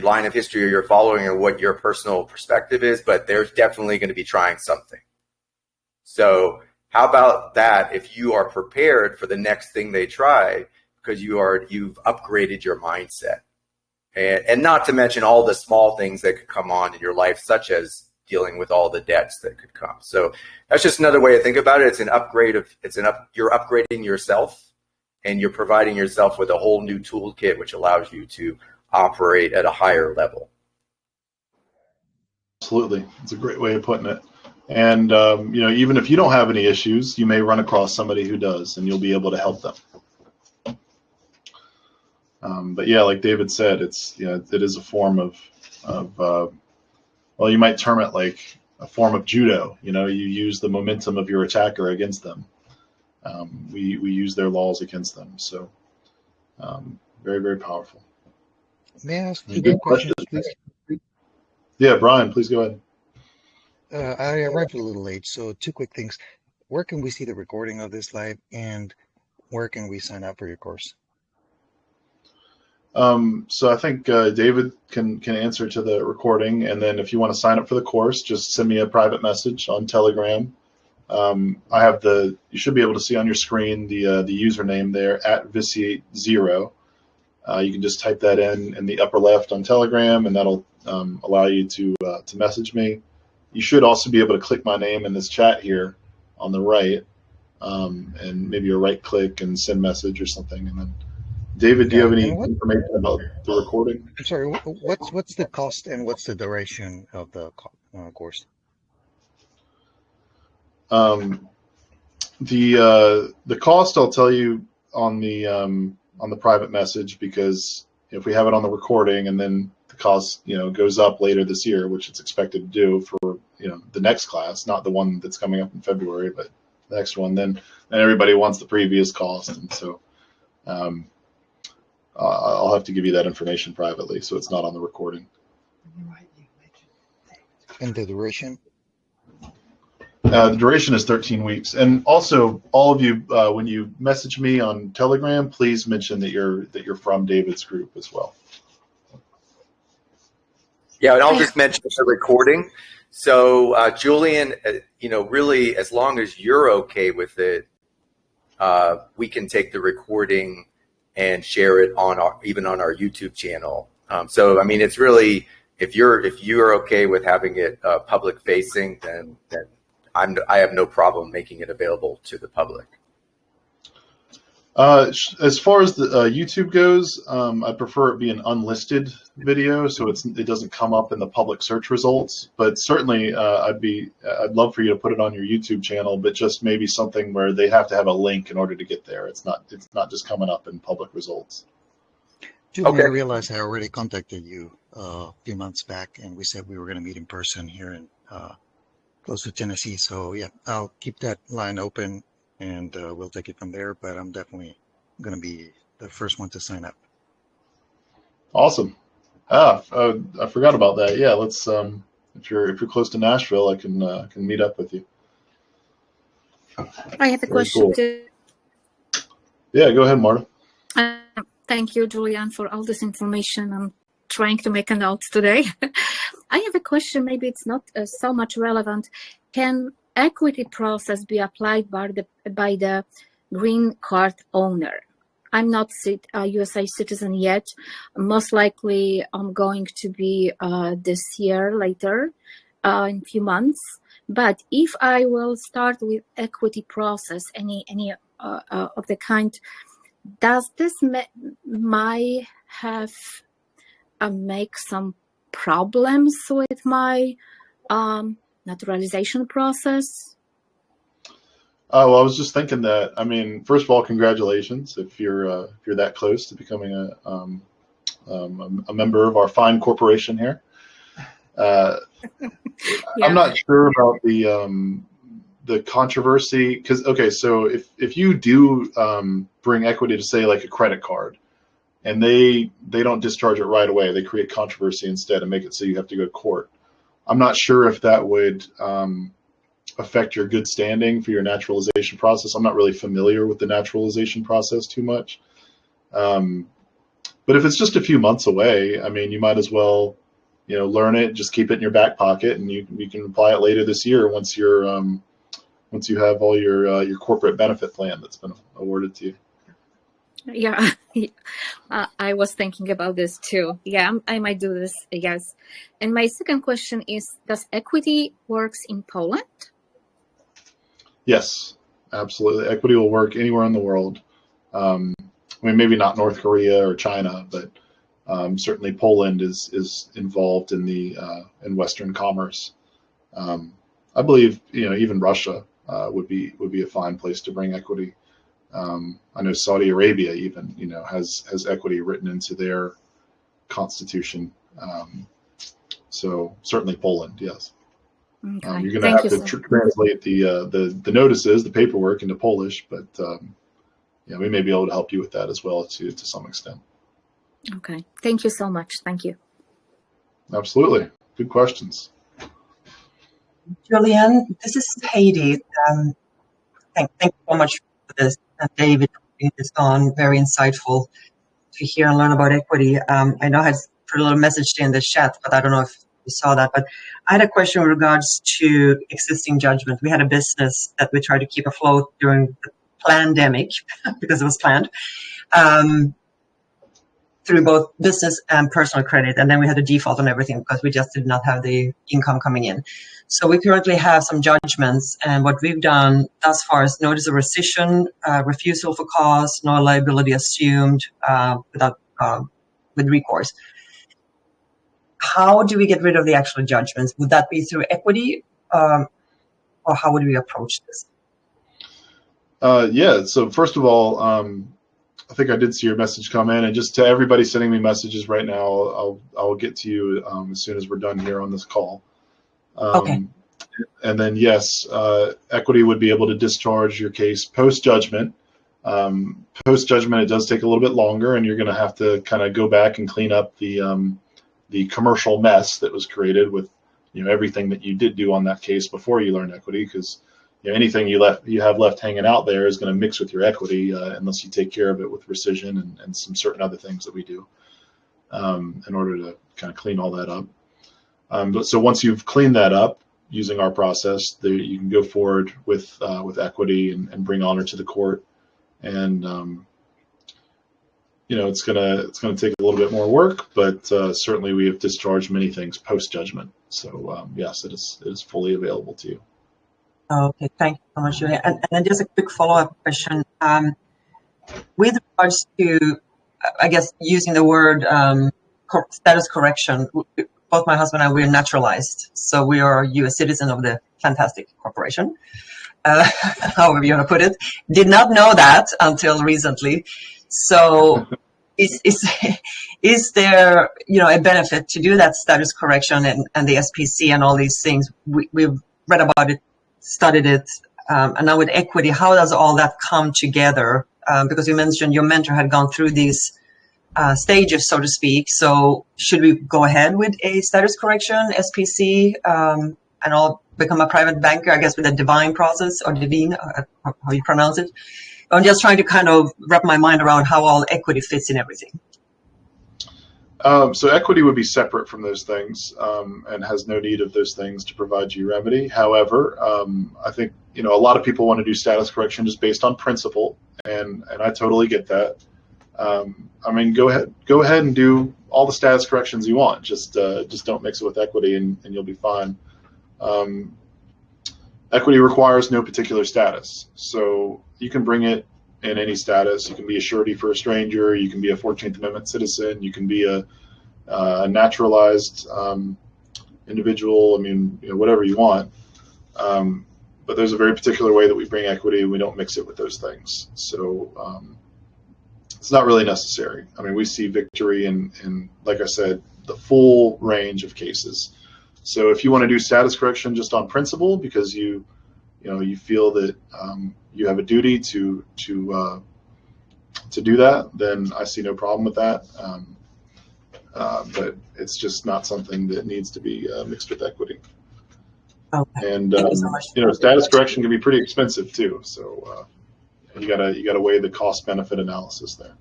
line of history you're following or what your personal perspective is, but they're definitely going to be trying something. So how about that if you are prepared for the next thing they try, because you've upgraded your mindset? And not to mention all the small things that could come on in your life, such as dealing with all the debts that could come. So that's just another way to think about it. It's an upgrade you're upgrading yourself, and you're providing yourself with a whole new toolkit, which allows you to operate at a higher level. Absolutely. It's a great way of putting it. And, you know, even if you don't have any issues, you may run across somebody who does, and you'll be able to help them. But yeah, like David said, it's, you know, it is a form of well, you might term it like a form of judo. You know, you use the momentum of your attacker against them. We use their laws against them. So very, very powerful. May I ask two questions, please? Yeah, Brian, please go ahead. I arrived a little late, so two quick things. Where can we see the recording of this live, and where can we sign up for your course? So I think David can answer to the recording, and then if you want to sign up for the course, just send me a private message on Telegram. I have you should be able to see on your screen the username there @vitiate0. You can just type that in the upper left on Telegram, and that'll allow you to message me. You should also be able to click my name in this chat here on the right, and maybe a right click and send message or something. And then, David, do you have any information about the recording? I'm sorry. What's the cost and what's the duration of the course? The cost I'll tell you on the private message, because if we have it on the recording and then the cost, you know, goes up later this year, which it's expected to do for, you know, the next class, not the one that's coming up in February, but the next one, then everybody wants the previous cost. And so I'll have to give you that information privately, so it's not on the recording. And the duration? The duration is 13 weeks. And also, all of you, when you message me on Telegram, please mention that you're from David's group as well. Yeah, and I'll just mention the recording. So, Julian, really, as long as you're okay with it, we can take the recording and share it even on our YouTube channel. So, I mean, it's really, if you're okay with having it public facing, then I have no problem making it available to the public. As far as the YouTube goes, I prefer it be an unlisted video, so it doesn't come up in the public search results. But certainly, I'd love for you to put it on your YouTube channel, but just maybe something where they have to have a link in order to get there. It's not just coming up in public results. Julian, Okay. I realized I already contacted you a few months back, and we said we were going to meet in person here in close to Tennessee. So yeah, I'll keep that line open, and we'll take it from there. But I'm definitely going to be the first one to sign up. Awesome. I forgot about that. Yeah, let's. If you're close to Nashville, I can meet up with you. I have a question cool. too. Yeah, go ahead, Marta. Thank you, Julian, for all this information. I'm trying to make a note today. I have a question. Maybe it's not so much relevant. Can equity process be applied by the green card owner? I'm not a USA citizen yet. Most likely, I'm going to be this year later, in a few months. But if I will start with equity process, any of the kind, does this might have make some problems with my naturalization process? Well, I was just thinking that. I mean, first of all, congratulations if you're that close to becoming a member of our fine corporation here. Yeah. I'm not sure about the controversy because so if you do bring equity to say like a credit card, and they don't discharge it right away, they create controversy instead and make it so you have to go to court. I'm not sure if that would affect your good standing for your naturalization process. I'm not really familiar with the naturalization process too much. But if it's just a few months away, I mean, you might as well, learn it, just keep it in your back pocket, and you can apply it later this year once you have all your corporate benefit plan that's been awarded to you. Yeah, I was thinking about this too. Yeah, I might do this, yes. And my second question is, does equity works in Poland? Yes, absolutely. Equity will work anywhere in the world. I mean, maybe not North Korea or China, but certainly Poland is involved in in Western commerce. I believe even Russia would be a fine place to bring equity. I know Saudi Arabia even has equity written into their constitution. So certainly Poland, yes. Okay. You're going to have to translate the notices, the paperwork into Polish, but we may be able to help you with that as well to some extent. Okay. Thank you so much. Thank you. Absolutely. Good questions. Julian, this is Heidi. Thank you so much for this. David, putting this on, very insightful to hear and learn about equity. I know I had put a little message in the chat, but I don't know if you saw that. But I had a question in regards to existing judgment. We had a business that we tried to keep afloat during the pandemic because it was planned. Through both business and personal credit. And then we had a default on everything because we just did not have the income coming in. So we currently have some judgments. And what we've done thus far is notice of rescission, refusal for cause, no liability assumed with recourse. How do we get rid of the actual judgments? Would that be through equity or how would we approach this? Yeah, so first of all, I think I did see your message come in, and just to everybody sending me messages right now, I'll get to you as soon as we're done here on this call. Okay. And then yes, equity would be able to discharge your case post-judgment. Post-judgment, it does take a little bit longer, and you're going to have to kind of go back and clean up the commercial mess that was created with everything that you did do on that case before you learned equity, because anything you have left hanging out there is going to mix with your equity unless you take care of it with rescission and some certain other things that we do in order to kind of clean all that up. So once you've cleaned that up using our process, you can go forward with equity and bring honor to the court. And it's gonna take a little bit more work, but certainly we have discharged many things post judgment. So yes, it is fully available to you. Okay, thank you so much, Julian. And then just a quick follow-up question. With regards to, I guess, using the word status correction, both my husband and I, we're naturalized. So we are U.S. citizen of the fantastic corporation, however you want to put it. Did not know that until recently. So is there, a benefit to do that status correction and the SPC and all these things? We've read about it, studied it, and now with equity, how does all that come together? Because you mentioned your mentor had gone through these stages, so to speak. So should we go ahead with a status correction, SPC, and I'll become a private banker, I guess, with a divine process or divine, how you pronounce it? I'm just trying to kind of wrap my mind around how all equity fits in everything. So equity would be separate from those things and has no need of those things to provide you remedy. However, I think a lot of people want to do status correction just based on principle, and I totally get that. Go ahead and do all the status corrections you want. Just don't mix it with equity, and you'll be fine. Equity requires no particular status, so you can bring it in any status. You can be a surety for a stranger. You can be a 14th Amendment citizen. You can be a naturalized individual. Whatever you want. But there's a very particular way that we bring equity, and we don't mix it with those things. So it's not really necessary. We see victory in, like I said, the full range of cases. So if you want to do status correction just on principle because you feel that you have a duty to do that, then I see no problem with that. But it's just not something that needs to be mixed with equity. Okay. And Thank you so much. status correction can be pretty expensive too. So you gotta weigh the cost benefit analysis there.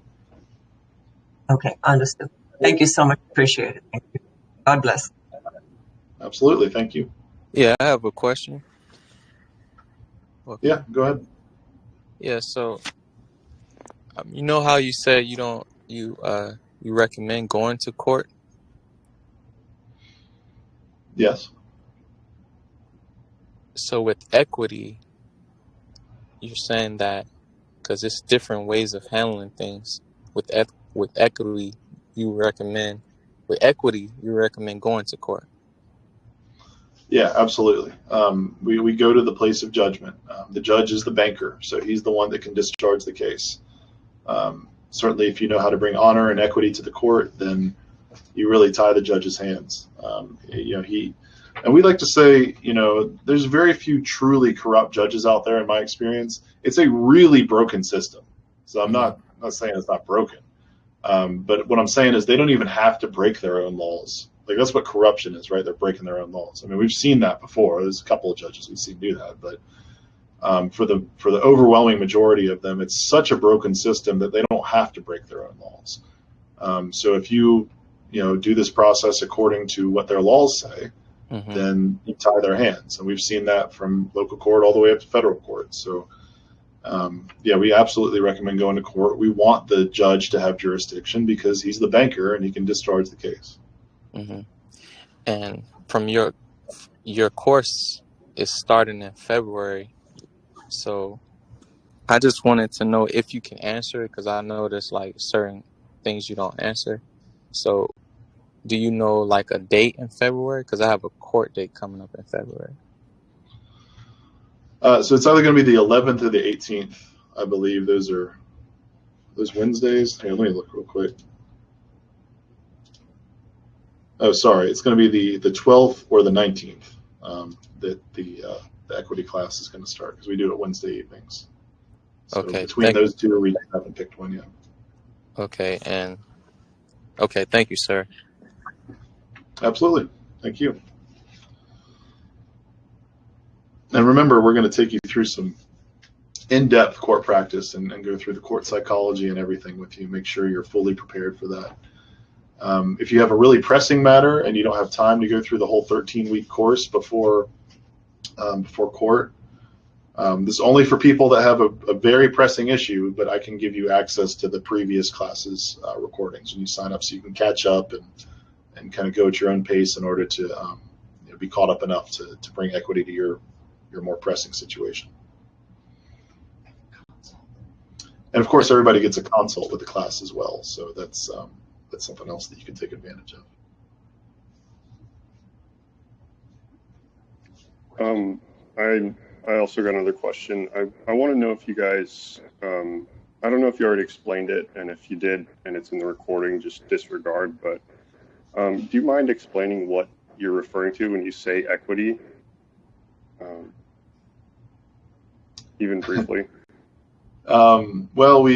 Okay, understood. Thank you so much. Appreciate it. Thank you. God bless. Absolutely. Thank you. Yeah, I have a question. Okay. Yeah, go ahead. Yeah, so how you said you recommend going to court? Yes. So with equity, you're saying that because it's different ways of handling things. With equity, you recommend going to court. Yeah, absolutely. We go to the place of judgment. The judge is the banker, so he's the one that can discharge the case. Certainly, if you know how to bring honor and equity to the court, then you really tie the judge's hands. And we like to say, there's very few truly corrupt judges out there. In my experience, it's a really broken system. So I'm not saying it's not broken, but what I'm saying is they don't even have to break their own laws. Like that's what corruption is, right? They're breaking their own laws. We've seen that before. There's a couple of judges we've seen do that, but for the overwhelming majority of them, it's such a broken system that they don't have to break their own laws. So if you do this process according to what their laws say, then you tie their hands, and we've seen that from local court all the way up to federal court. So we absolutely recommend going to court. We want the judge to have jurisdiction because he's the banker and he can discharge the case. And from your course is starting in February, so I just wanted to know if you can answer it, because I know there's like certain things you don't answer. So do you know like a date in February? Because I have a court date coming up in February. So it's either going to be the 11th or the 18th, I believe. Those Wednesdays. Here, let me look real quick. Oh, sorry. It's going to be the 12th or the 19th that the equity class is going to start, because we do it Wednesday evenings. So Okay. between those two, we haven't picked one yet. Okay. Thank you, sir. Absolutely. Thank you. And remember, we're going to take you through some in-depth court practice and go through the court psychology and everything with you. Make sure you're fully prepared for that. If you have a really pressing matter and you don't have time to go through the whole 13-week course before court, this is only for people that have a very pressing issue, but I can give you access to the previous classes recordings when you sign up, so you can catch up and kind of go at your own pace in order to be caught up enough to bring equity to your more pressing situation. And of course, everybody gets a consult with the class as well, so that's something else that you can take advantage of. I also got another question. I want to know if you guys, I don't know if you already explained it, and if you did and it's in the recording, just disregard, but do you mind explaining what you're referring to when you say equity? Even briefly. Well,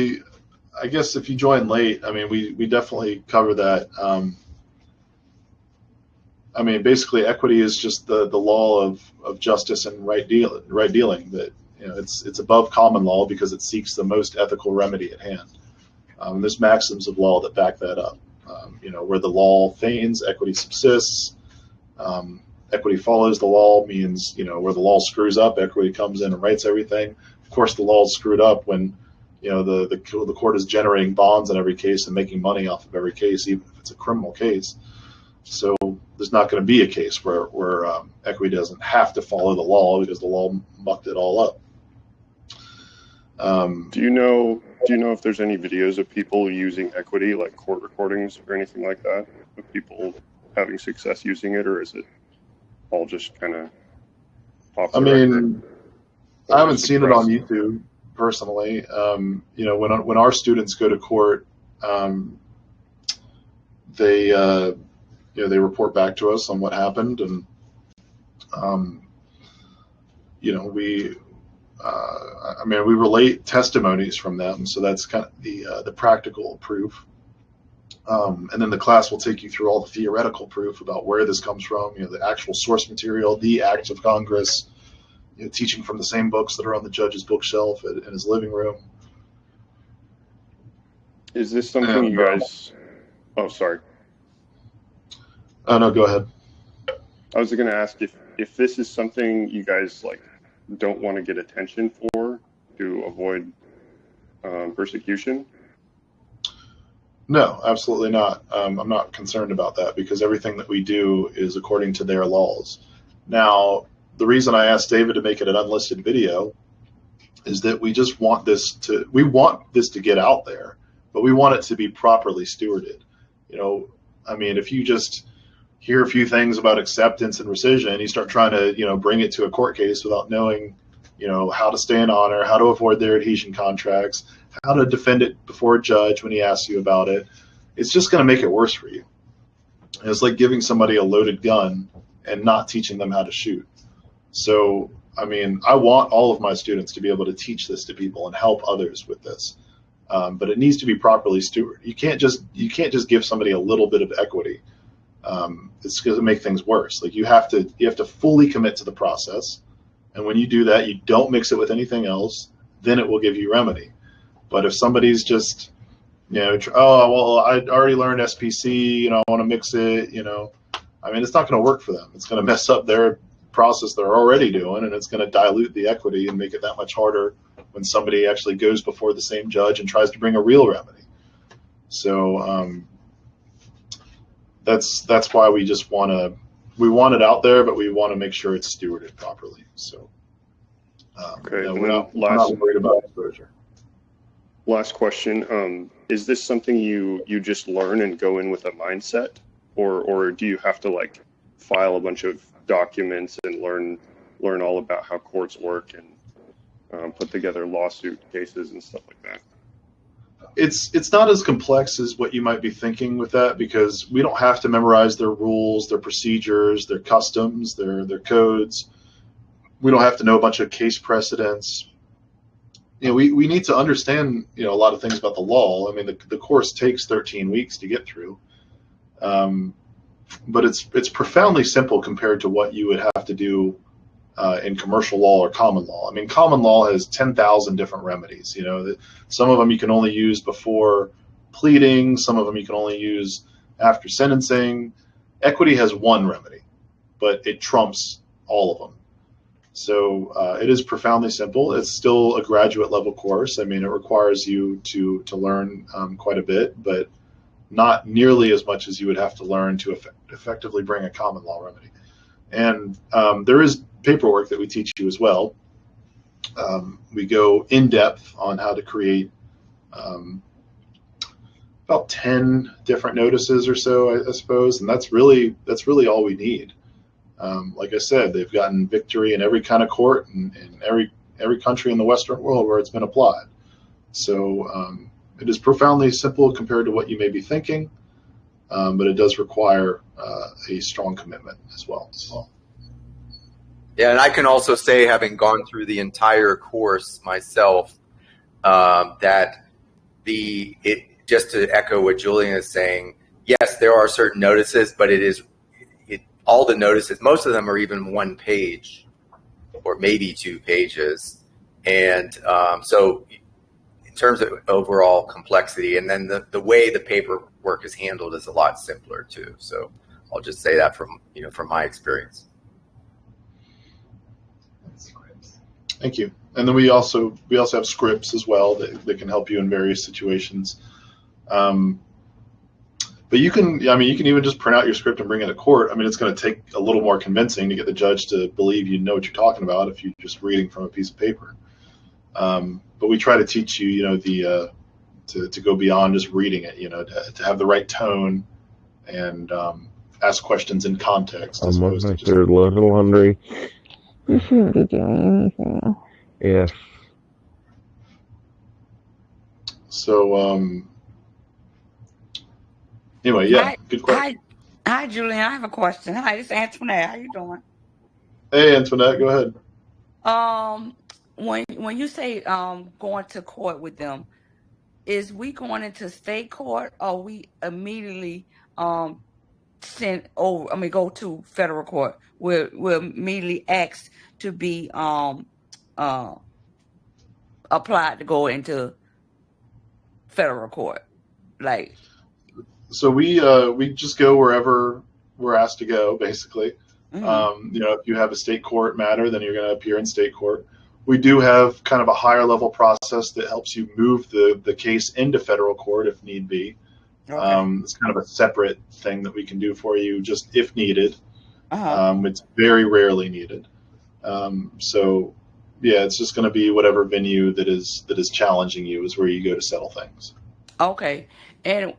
I guess if you joined late, I mean, we definitely cover that. I mean, basically, equity is just the law of justice and right dealing. That it's above common law because it seeks the most ethical remedy at hand. There's maxims of law that back that up. Where the law feigns, equity subsists. Equity follows the law means where the law screws up, equity comes in and rights everything. Of course, the law is screwed up when the court is generating bonds in every case and making money off of every case, even if it's a criminal case. So there's not going to be a case where equity doesn't have to follow the law because the law mucked it all up. Do you know if there's any videos of people using equity, like court recordings or anything like that, of people having success using it, or is it all just kind of off the record? I haven't seen it on YouTube personally. When our students go to court, they report back to us on what happened, and we relate testimonies from them, so that's kind of the practical proof. And then the class will take you through all the theoretical proof about where this comes from, the actual source material, the acts of Congress, teaching from the same books that are on the judge's bookshelf in his living room. Is this something you guys... Oh, sorry. Oh, no, go ahead. I was going to ask if this is something you guys don't want to get attention for to avoid persecution. No, absolutely not. I'm not concerned about that because everything that we do is according to their laws. Now, the reason I asked David to make it an unlisted video is that we just want this to get out there, but we want it to be properly stewarded. If you just hear a few things about acceptance and rescission, you start trying to, bring it to a court case without knowing, how to stay in honor, how to avoid their adhesion contracts, how to defend it before a judge when he asks you about it. It's just going to make it worse for you. And it's like giving somebody a loaded gun and not teaching them how to shoot. So, I want all of my students to be able to teach this to people and help others with this. But it needs to be properly stewarded. You can't just give somebody a little bit of equity. It's going to make things worse. You have to fully commit to the process. And when you do that, you don't mix it with anything else, then it will give you remedy. But if somebody's just, I already learned SPC, I want to mix it, it's not going to work for them. It's going to mess up their process they're already doing, and it's going to dilute the equity and make it that much harder when somebody actually goes before the same judge and tries to bring a real remedy. So that's why we just want it out there, but we want to make sure it's stewarded properly. So we're not worried about exposure. Last question. Is this something you just learn and go in with a mindset, or do you have to file a bunch of documents and learn all about how courts work and put together lawsuit cases and stuff like that? It's not as complex as what you might be thinking with that, because we don't have to memorize their rules, their procedures, their customs, their codes. We don't have to know a bunch of case precedents. We need to understand a lot of things about the law. The course takes 13 weeks to get through, but it's profoundly simple compared to what you would have to do in commercial law or common law. I mean, common law has 10,000 different remedies. You know, some of them you can only use before pleading. Some of them you can only use after sentencing. Equity has one remedy, but it trumps all of them. So it is profoundly simple. It's still a graduate level course. I mean, it requires you to learn quite a bit, but not nearly as much as you would have to learn to effectively bring a common law remedy. And there is paperwork that we teach you as well. We go in depth on how to create about 10 different notices or so, I suppose, and that's really all we need. Like I said, they've gotten victory in every kind of court and in every country in the Western world where it's been applied. So it is profoundly simple compared to what you may be thinking, but it does require a strong commitment as well. Yeah, and I can also say, having gone through the entire course myself, that just to echo what Julian is saying, yes, there are certain notices, but all the notices, most of them are even one page or maybe 2 pages. And so in terms of overall complexity, and then the way the paperwork is handled is a lot simpler too. So I'll just say that from my experience. Thank you. And then we also have scripts as well that can help you in various situations. But you can even just print out your script and bring it to court. I mean, it's going to take a little more convincing to get the judge to believe you know what you're talking about if you're just reading from a piece of paper. But we try to teach you, to go beyond just reading it, to have the right tone and ask questions in context. I'm on my third level hungry. You shouldn't be doing anything. Yes. So, anyway, yeah, good question. Hi, Julian. I have a question. Hi, this is Antoinette. How you doing? Hey, Antoinette, go ahead. When you say going to court with them, is we going into state court or we immediately go to federal court? We're immediately asked to be applied to go into federal court, like. So we just go wherever we're asked to go, basically. Mm-hmm. If you have a state court matter, then you're going to appear in state court. We do have kind of a higher level process that helps you move the case into federal court if need be. Okay. It's kind of a separate thing that we can do for you just if needed. Uh-huh. It's very rarely needed. So yeah, it's just going to be whatever venue that is challenging you is where you go to settle things. Okay. And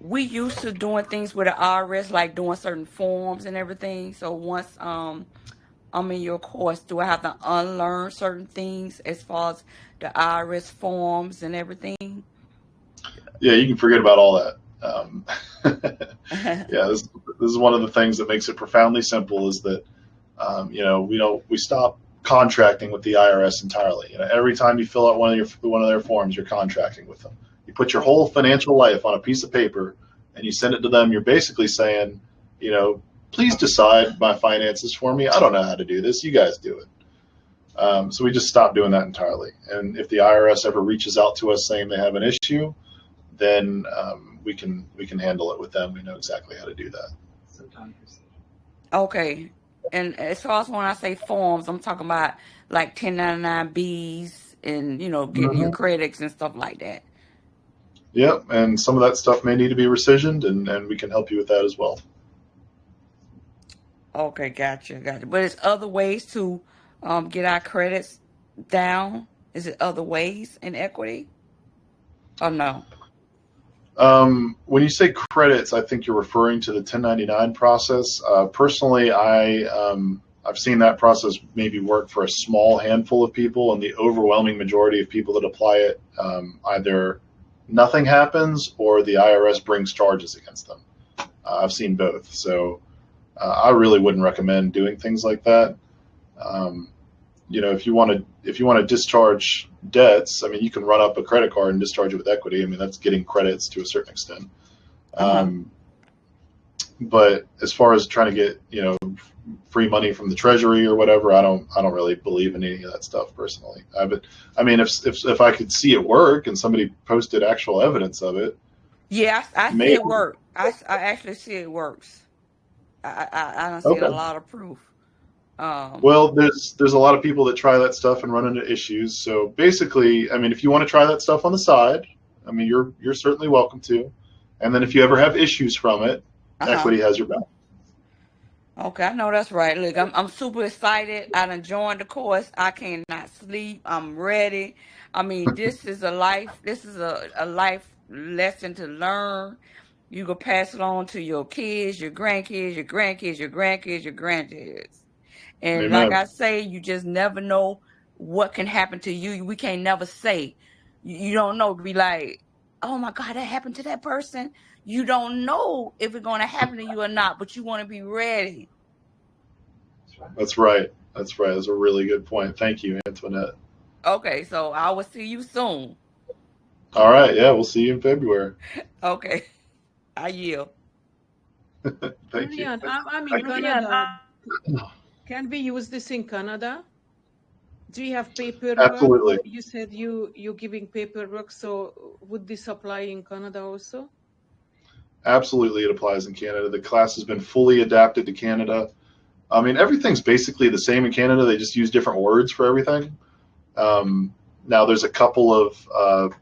we used to doing things with the IRS, like doing certain forms and everything. So once I'm in your course, do I have to unlearn certain things as far as the IRS forms and everything? Yeah, you can forget about all that. Yeah, this is one of the things that makes it profoundly simple is that we stop contracting with the IRS entirely. Every time you fill out one of their forms, you're contracting with them. You put your whole financial life on a piece of paper and you send it to them. You're basically saying, please decide my finances for me. I don't know how to do this. You guys do it. So we just stopped doing that entirely. And if the IRS ever reaches out to us saying they have an issue, then we can handle it with them. We know exactly how to do that. Okay. And as far as when I say forms, I'm talking about like 1099Bs and, getting your credits and stuff like that. Yep. And some of that stuff may need to be rescissioned, and we can help you with that as well. Okay. Gotcha. But there's other ways to get our credits down. Is it other ways in equity or no? When you say credits, I think you're referring to the 1099 process. Personally, I've seen that process maybe work for a small handful of people, and the overwhelming majority of people that apply it, either nothing happens or the IRS brings charges against them. I've seen both. So I really wouldn't recommend doing things like that. If you want to discharge debts, I mean, you can run up a credit card and discharge it with equity. I mean, that's getting credits to a certain extent. But as far as trying to get, free money from the treasury or whatever. I don't really believe in any of that stuff personally. I mean, if I could see it work and somebody posted actual evidence of it. Yeah, I see it work. I actually see it works. I don't see a lot of proof. Well, there's a lot of people that try that stuff and run into issues. So basically, I mean, if you want to try that stuff on the side, I mean, you're certainly welcome to. And then if you ever have issues from it, Equity has your back. Okay, I know that's right. Look, I'm super excited. I done joined the course. I cannot sleep. I'm ready. I mean, this is a life lesson to learn. You can pass it on to your kids, your grandkids, your grandkids, your grandkids, your grandkids. And Amen. like I say, you just never know what can happen to you. We can't never say. You don't know. Be like, oh my God, that happened to that person. You don't know if it's going to happen to you or not, but you want to be ready. That's right. That's right. That's a really good point. Thank you, Antoinette. Okay, so I will see you soon. All right. Yeah, we'll see you in February. Okay. I yield. Thank Julian, you. I'm in Canada. Can we use this in Canada? Do you have paperwork? Absolutely. You said you're giving paperwork, so would this apply in Canada also? Absolutely, it applies in Canada. The class has been fully adapted to Canada. I mean, everything's basically the same in Canada. They just use different words for everything. Now, there's a couple of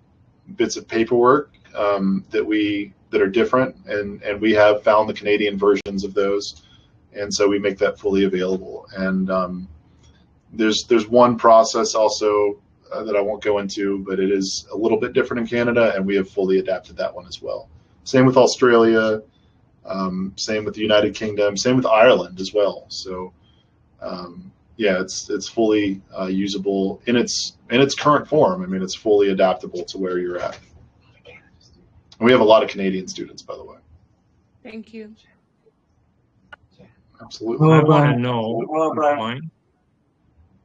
bits of paperwork that are different, and we have found the Canadian versions of those, and so we make that fully available. And there's one process also that I won't go into, but it is a little bit different in Canada, and we have fully adapted that one as well. Same with Australia, same with the United Kingdom, same with Ireland as well. So yeah, it's fully usable in its current form. I mean, it's fully adaptable to where you're at. And we have a lot of Canadian students, by the way. Thank you. Absolutely. I want to know.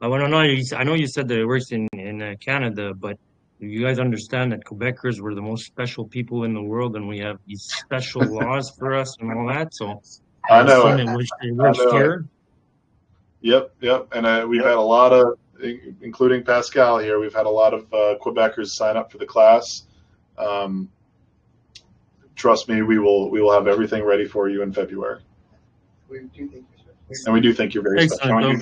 I want to know. I know you said that it works in Canada, but you guys understand that Quebecers were the most special people in the world, and we have these special laws for us and all that. So I know assume it. it works here. Yep. And we've had a lot of, including Pascal here, we've had a lot of Quebecers sign up for the class. Trust me, we will have everything ready for you in February. And we do think you're very special.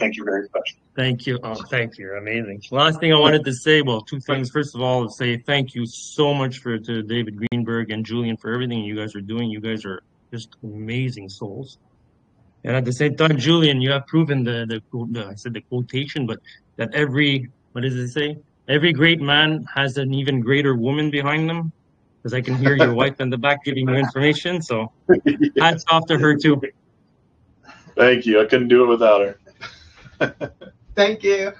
Thank you. Oh, thank you. You're amazing. Last thing I wanted to say, well, two things. First of all, say thank you so much to David Greenberg and Julian for everything you guys are doing. You guys are just amazing souls. And at the same time, Julian, you have proven I said the quotation, but that what does it say? Every great man has an even greater woman behind them. Because I can hear your wife in the back giving you information. So hats off to her too. Thank you. I couldn't do it without her. Thank you.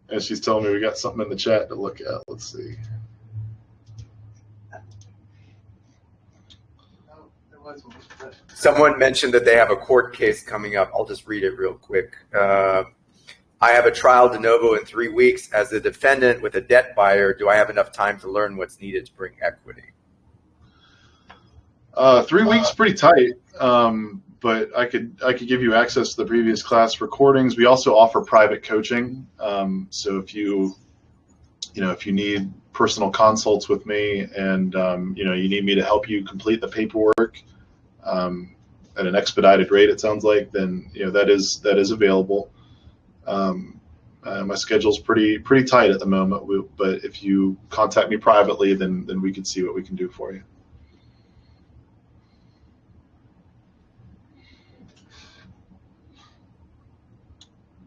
And she's telling me we got something in the chat to look at. Let's see. Someone mentioned that they have a court case coming up. I'll just read it real quick. I have a trial de novo in 3 weeks. As a defendant with a debt buyer, do I have enough time to learn what's needed to bring equity? 3 weeks pretty tight, but I could give you access to the previous class recordings. We also offer private coaching. So if you need personal consults with me, and you need me to help you complete the paperwork at an expedited rate, it sounds like, then that is available. My schedule's pretty tight at the moment, but if you contact me privately, then we can see what we can do for you.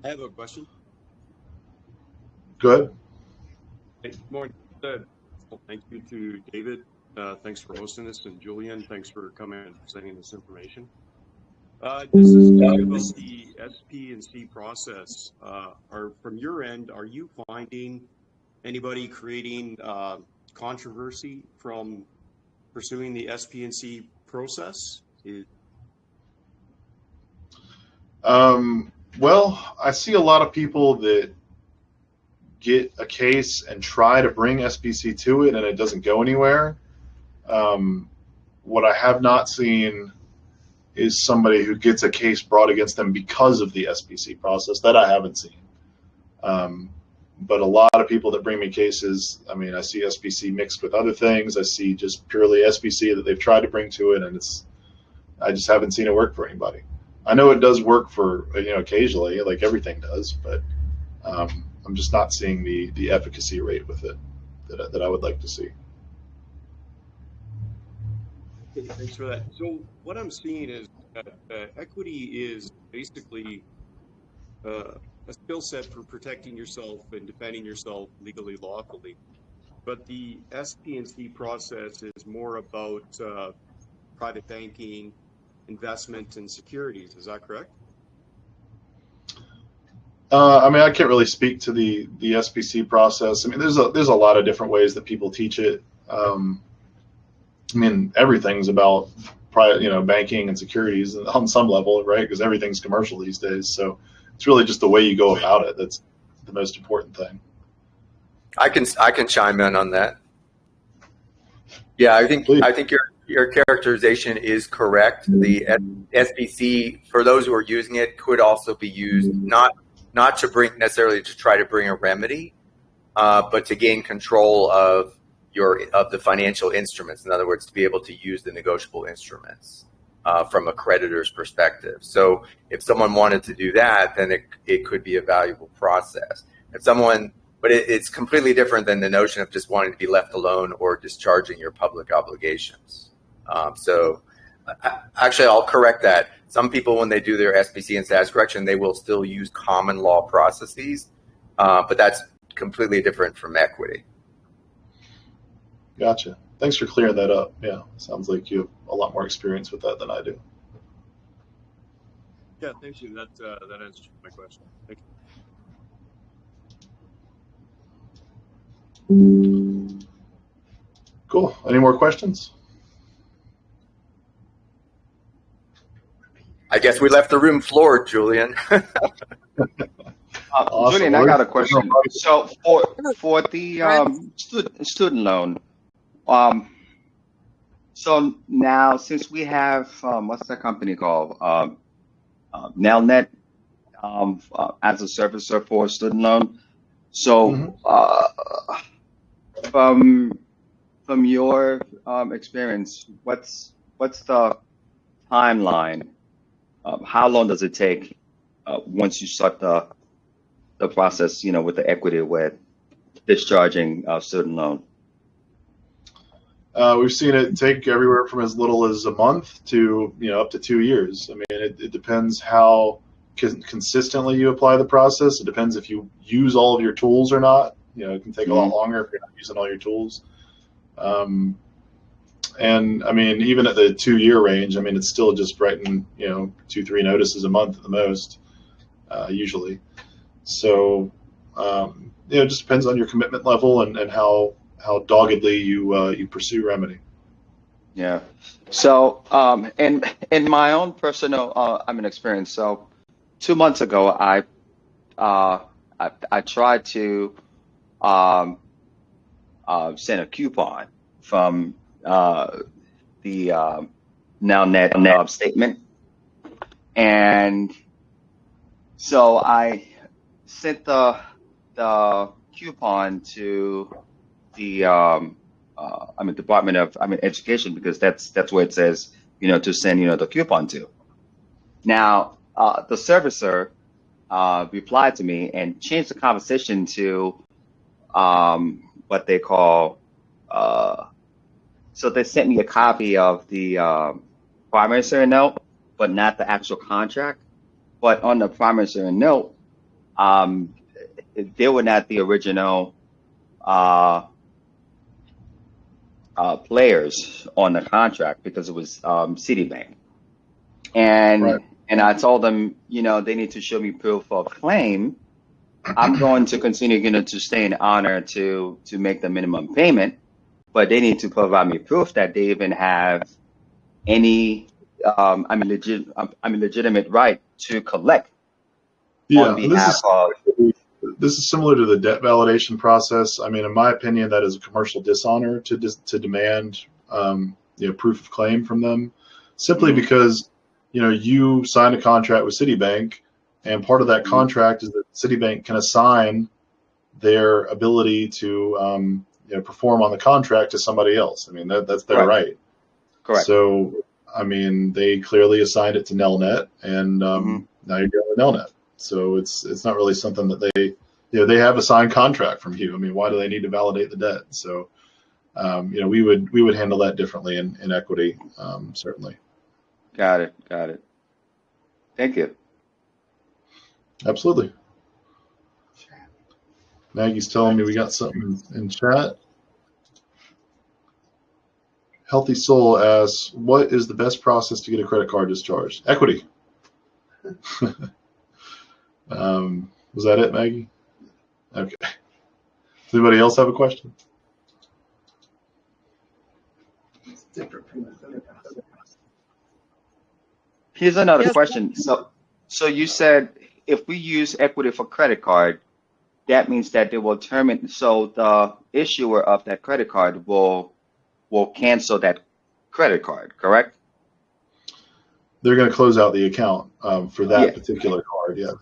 I have a question. Go ahead. Good morning. Thank you to David. Thanks for hosting this, and Julian, thanks for coming and presenting this information. This is about the SP and C process. From your end, are you finding anybody creating controversy from pursuing the SP and C process? Well, I see a lot of people that get a case and try to bring SPC to it, and it doesn't go anywhere. What I have not seen is somebody who gets a case brought against them because of the SPC process. That I haven't seen. But a lot of people that bring me cases, I mean, I see SPC mixed with other things. I see just purely SPC that they've tried to bring to it, and I just haven't seen it work for anybody. I know it does work for, occasionally, like everything does, but I'm just not seeing the efficacy rate with it that I would like to see. Okay, thanks for that. So what I'm seeing is that equity is basically a skill set for protecting yourself and defending yourself legally, lawfully. But the SPNC process is more about private banking, investment, and securities. Is that correct? I mean, I can't really speak to the SPC process. I mean, there's a lot of different ways that people teach it. I mean, everything's about banking and securities on some level, right? Because everything's commercial these days. So it's really just the way you go about it that's the most important thing. I can chime in on that. Yeah, I think your characterization is correct. The SBC, for those who are using it, could also be used not to bring necessarily to try to bring a remedy, but to gain control of the financial instruments. In other words, to be able to use the negotiable instruments from a creditor's perspective. So if someone wanted to do that, then it could be a valuable process. But it's completely different than the notion of just wanting to be left alone or discharging your public obligations. So actually, I'll correct that. Some people, when they do their SPC and status correction, they will still use common law processes, but that's completely different from equity. Gotcha. Thanks for clearing that up. Yeah, sounds like you have a lot more experience with that than I do. Yeah, thank you. That answers my question. Thank you. Cool. Any more questions? I guess we left the room floored, Julian. Awesome. Julian, I got a question. So for the student loan, so now since we have what's that company called? Nelnet as a servicer for student loan. So from your experience, what's the timeline? How long does it take once you start the process, with the equity with discharging student loan? We've seen it take everywhere from as little as a month to up to 2 years. I mean, it depends how consistently you apply the process. It depends if you use all of your tools or not. It can take a lot longer if you're not using all your tools. And I mean, even at the 2-year range, I mean, it's still just writing 2-3 notices a month at the most, usually. So it just depends on your commitment level and how doggedly you pursue remedy. Yeah. So in my own personal experience, so 2 months ago, I tried to send a coupon from the Nelnet statement, and so I sent the coupon to the Department of Education, because that's where it says to send the coupon to. Now the servicer replied to me and changed the conversation to what they call so they sent me a copy of the promissory note, but not the actual contract. But on the promissory note, they were not the original players on the contract, because it was Citibank. And I told them, they need to show me proof of claim. I'm going to continue to stay in honor to make the minimum payment, but they need to provide me proof that they even have any legitimate right to collect on behalf of. This is similar to the debt validation process. I mean, in my opinion, that is a commercial dishonor to demand proof of claim from them, simply because you signed a contract with Citibank, and part of that contract is that Citibank can assign their ability to perform on the contract to somebody else. I mean, that's their right. Correct. So, I mean, they clearly assigned it to Nelnet, and now you're going with Nelnet. So it's not really something that they have a signed contract from you. I mean, why do they need to validate the debt? So, we would handle that differently in equity, certainly. Got it. Thank you. Absolutely. Maggie's telling me we got something in chat. Healthy Soul asks, what is the best process to get a credit card discharged? Equity. Was that it, Maggie? Okay. Does anybody else have a question? It's different from the other process. Here's another question. So you said if we use equity for credit card, that means that they will terminate. So the issuer of that credit card will cancel that credit card, correct? They're going to close out the account for that particular card, yes.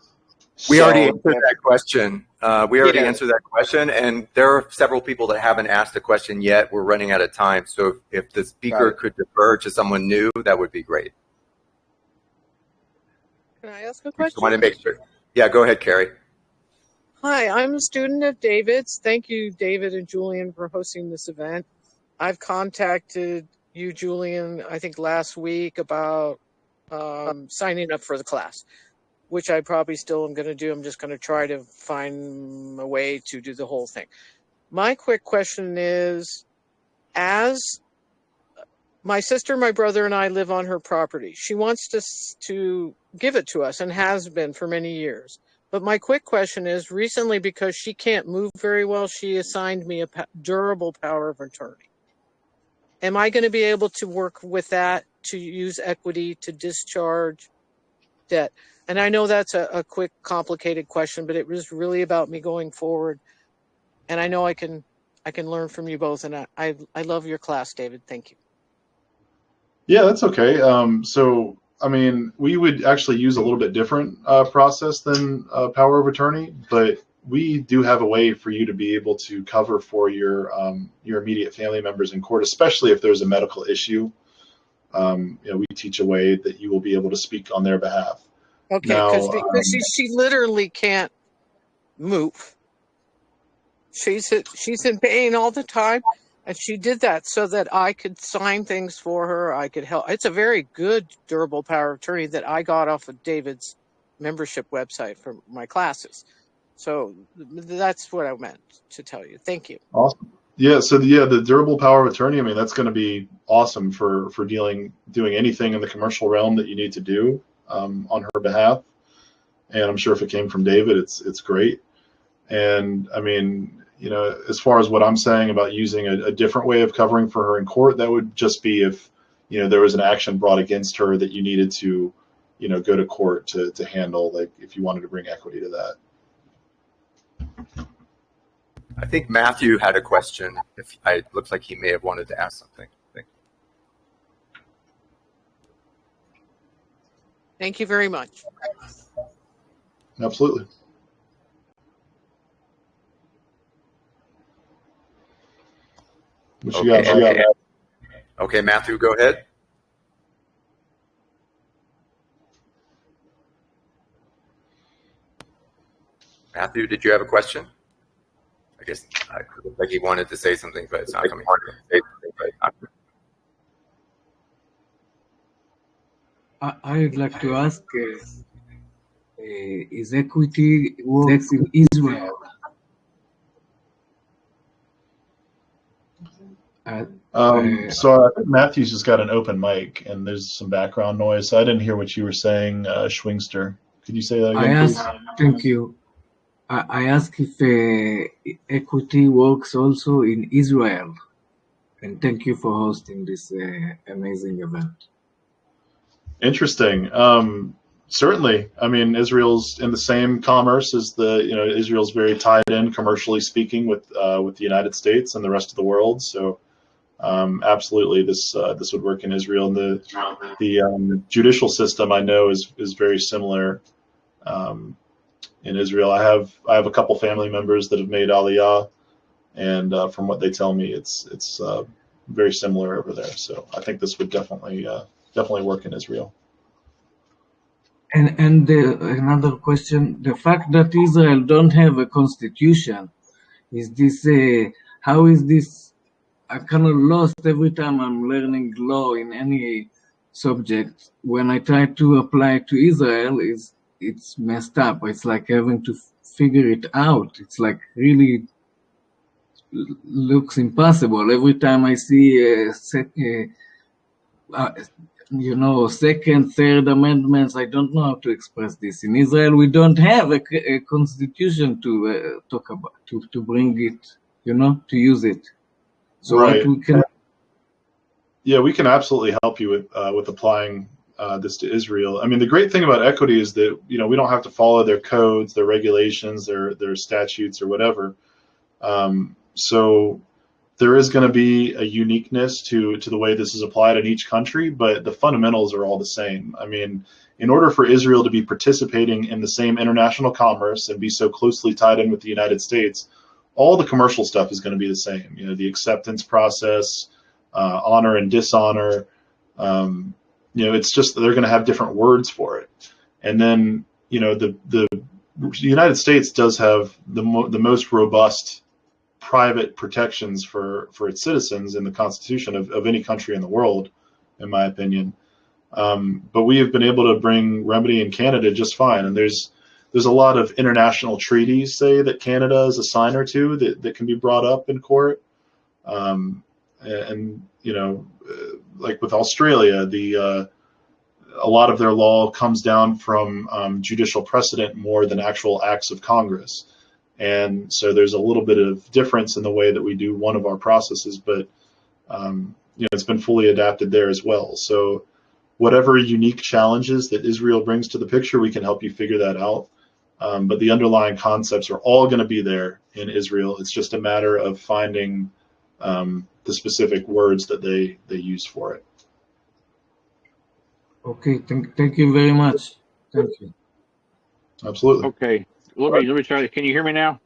We already answered that question. Answered that question, and there are several people that haven't asked a question yet. We're running out of time, so if the speaker could defer to someone new, that would be great. Can I ask a question? I want to make sure. Yeah, go ahead, Carrie. Hi, I'm a student of David's. Thank you, David and Julian, for hosting this event. I've contacted you, Julian, I think last week about signing up for the class, which I probably still am going to do. I'm just going to try to find a way to do the whole thing. My quick question is, as my sister, my brother, and I live on her property, she wants to give it to us and has been for many years. But my quick question is, recently, because she can't move very well, she assigned me a durable power of attorney. Am I going to be able to work with that to use equity to discharge debt? And I know that's a quick, complicated question, but it was really about me going forward. And I know I can learn from you both. And I love your class, David. Thank you. Yeah, that's okay. So, I mean, we would actually use a little bit different process than power of attorney, but we do have a way for you to be able to cover for your immediate family members in court, especially if there's a medical issue. We teach a way that you will be able to speak on their behalf. Okay, because she literally can't move. She's in pain all the time, and she did that so that I could sign things for her. I could help. It's a very good durable power of attorney that I got off of David's membership website for my classes. So that's what I meant to tell you. Thank you. Awesome. Yeah. So the durable power of attorney, I mean, that's going to be awesome for doing anything in the commercial realm that you need to do on her behalf. And I'm sure if it came from David, it's great. And I mean, as far as what I'm saying about using a different way of covering for her in court, that would just be if, there was an action brought against her that you needed to, go to court to handle, like if you wanted to bring equity to that. I think Matthew had a question. It looks like he may have wanted to ask something. Thank you very much. Absolutely. Okay, Matthew, go ahead. Matthew, did you have a question? I guess it looked like he wanted to say something, but it's not coming. I'd like to ask, is equity works in Israel? So I think Matthew's just got an open mic, and there's some background noise. So I didn't hear what you were saying, Schwingster. Could you say that again, please? Thank you. I ask if equity works also in Israel, and thank you for hosting this amazing event. Interesting. Certainly. I mean, Israel's in the same commerce as Israel's very tied in, commercially speaking, with the United States and the rest of the world. So absolutely this would work in Israel. And the judicial system I know is very similar in Israel. I have a couple family members that have made Aliyah, and from what they tell me, it's very similar over there. So I think this would definitely work in Israel. And another question: the fact that Israel don't have a constitution, is this how is this? I kind of lost every time I'm learning law in any subject. When I try to apply to Israel, it's messed up. It's like having to figure it out. It's like really looks impossible. Every time I see second, third amendments, I don't know how to express this. In Israel, we don't have a constitution to talk about, to bring it, to use it. So Right. what we can. Yeah, we can absolutely help you with applying this to Israel. I mean, the great thing about equity is that we don't have to follow their codes, their regulations, their statutes, or whatever. So there is going to be a uniqueness to the way this is applied in each country, but the fundamentals are all the same. I mean, in order for Israel to be participating in the same international commerce and be so closely tied in with the United States, all the commercial stuff is going to be the same. The acceptance process, honor and dishonor. It's just that they're going to have different words for it. And then, the United States does have the most robust private protections for its citizens in the Constitution of any country in the world, in my opinion. But we have been able to bring remedy in Canada just fine. And there's a lot of international treaties, say, that Canada is a signer to that can be brought up in court. Like with Australia, a lot of their law comes down from judicial precedent more than actual acts of Congress. And so there's a little bit of difference in the way that we do one of our processes, but it's been fully adapted there as well. So whatever unique challenges that Israel brings to the picture, we can help you figure that out. But the underlying concepts are all going to be there in Israel. It's just a matter of finding the specific words that they use for it. Okay, thank you very much. Thank you. Absolutely. Okay, let me try. Can you hear me now?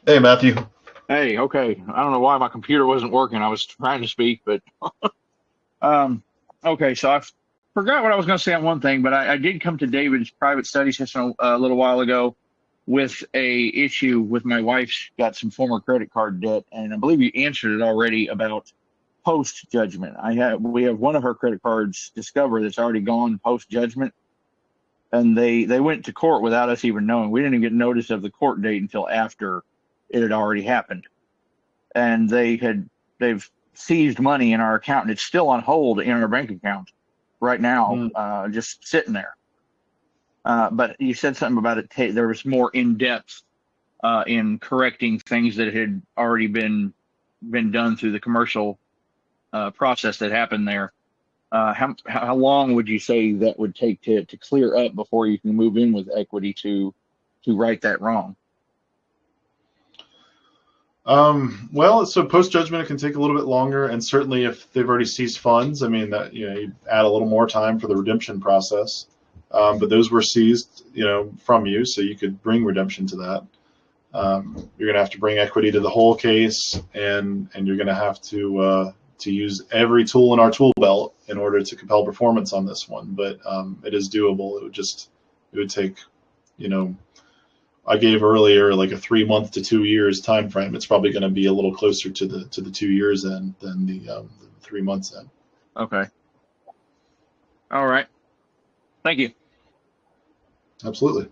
Hey, Matthew. Hey, okay. I don't know why my computer wasn't working. I was trying to speak, but okay. So I forgot what I was going to say on one thing, but I did come to David's private study session a little while ago with a issue with my wife's got some former credit card debt, and I believe you answered it already about post judgment. We have one of her credit cards, Discover, that's already gone post judgment, and they went to court without us even knowing. We didn't even get notice of the court date until after it had already happened, and they've seized money in our account, and it's still on hold in our bank account right now, just sitting there. But you said something about it. There was more in depth in correcting things that had already been done through the commercial process that happened there. How long would you say that would take to clear up before you can move in with equity to right that wrong? Well, so post judgment, it can take a little bit longer, and certainly if they've already seized funds, I mean that you add a little more time for the redemption process. But those were seized, from you, so you could bring redemption to that. You're going to have to bring equity to the whole case, and you're going to have to use every tool in our tool belt in order to compel performance on this one. But it is doable. It would take, I gave earlier like a 3 month to 2 years time frame. It's probably going to be a little closer to the 2 years end than the 3 months end. Okay. All right. Thank you. Absolutely.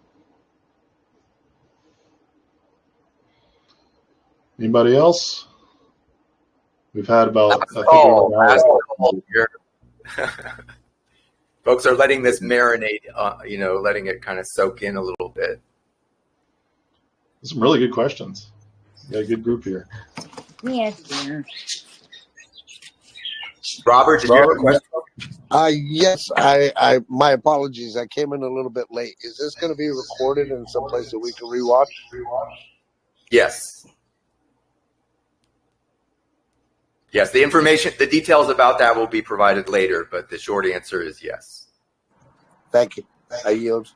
Anybody else? We've had about here. Folks are letting this marinate, letting it kind of soak in a little bit. Some really good questions. You got a good group here. Yes, dear. Robert, did you have a question? Yes, I my apologies. I came in a little bit late. Is this going to be recorded in some place that we can rewatch? Yes. Yes, the information, the details about that will be provided later, but the short answer is yes. Thank you. I yield.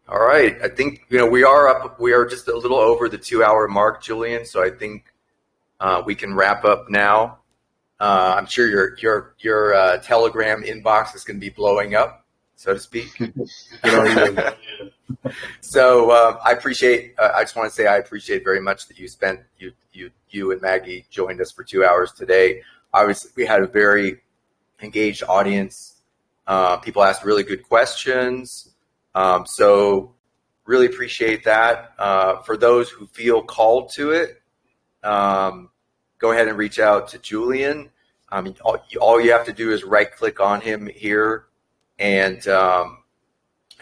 All right. I think, we are just a little over the 2-hour mark, Julian. So I think we can wrap up now. I'm sure your Telegram inbox is going to be blowing up, so to speak. So I just want to say I appreciate very much that you and Maggie joined us for 2 hours today. Obviously, we had a very engaged audience. People asked really good questions. So really appreciate that. For those who feel called to it, go ahead and reach out to Julian. All you have to do is right-click on him here and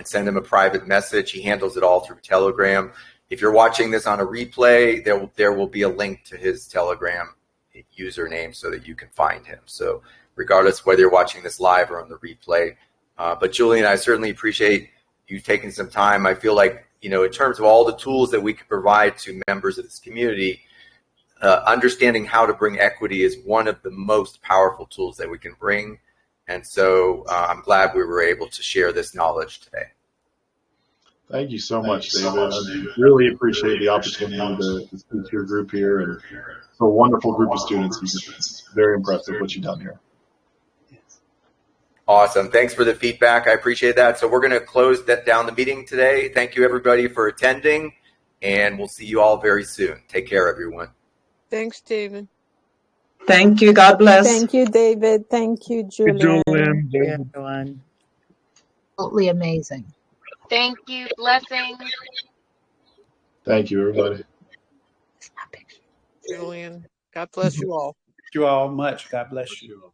send him a private message. He handles it all through Telegram. If you're watching this on a replay, there will be a link to his Telegram username so that you can find him. So regardless whether you're watching this live or on the replay. But Julian, I certainly appreciate you taking some time. I feel like, in terms of all the tools that we can provide to members of this community, understanding how to bring equity is one of the most powerful tools that we can bring. And so I'm glad we were able to share this knowledge today. Thank you so much, David. I really appreciate the opportunity to speak to your group here. And it's a wonderful group of students. It's very impressive what you've done here. Awesome. Thanks for the feedback. I appreciate that. So we're going to close down the meeting today. Thank you, everybody, for attending. And we'll see you all very soon. Take care, everyone. Thanks, David. Thank you. God bless. Thank you, David. Thank you, Julian. Everyone. Absolutely amazing. Thank you. Blessings. Thank you, everybody. Julian, God bless you all. Thank you all much. God bless you.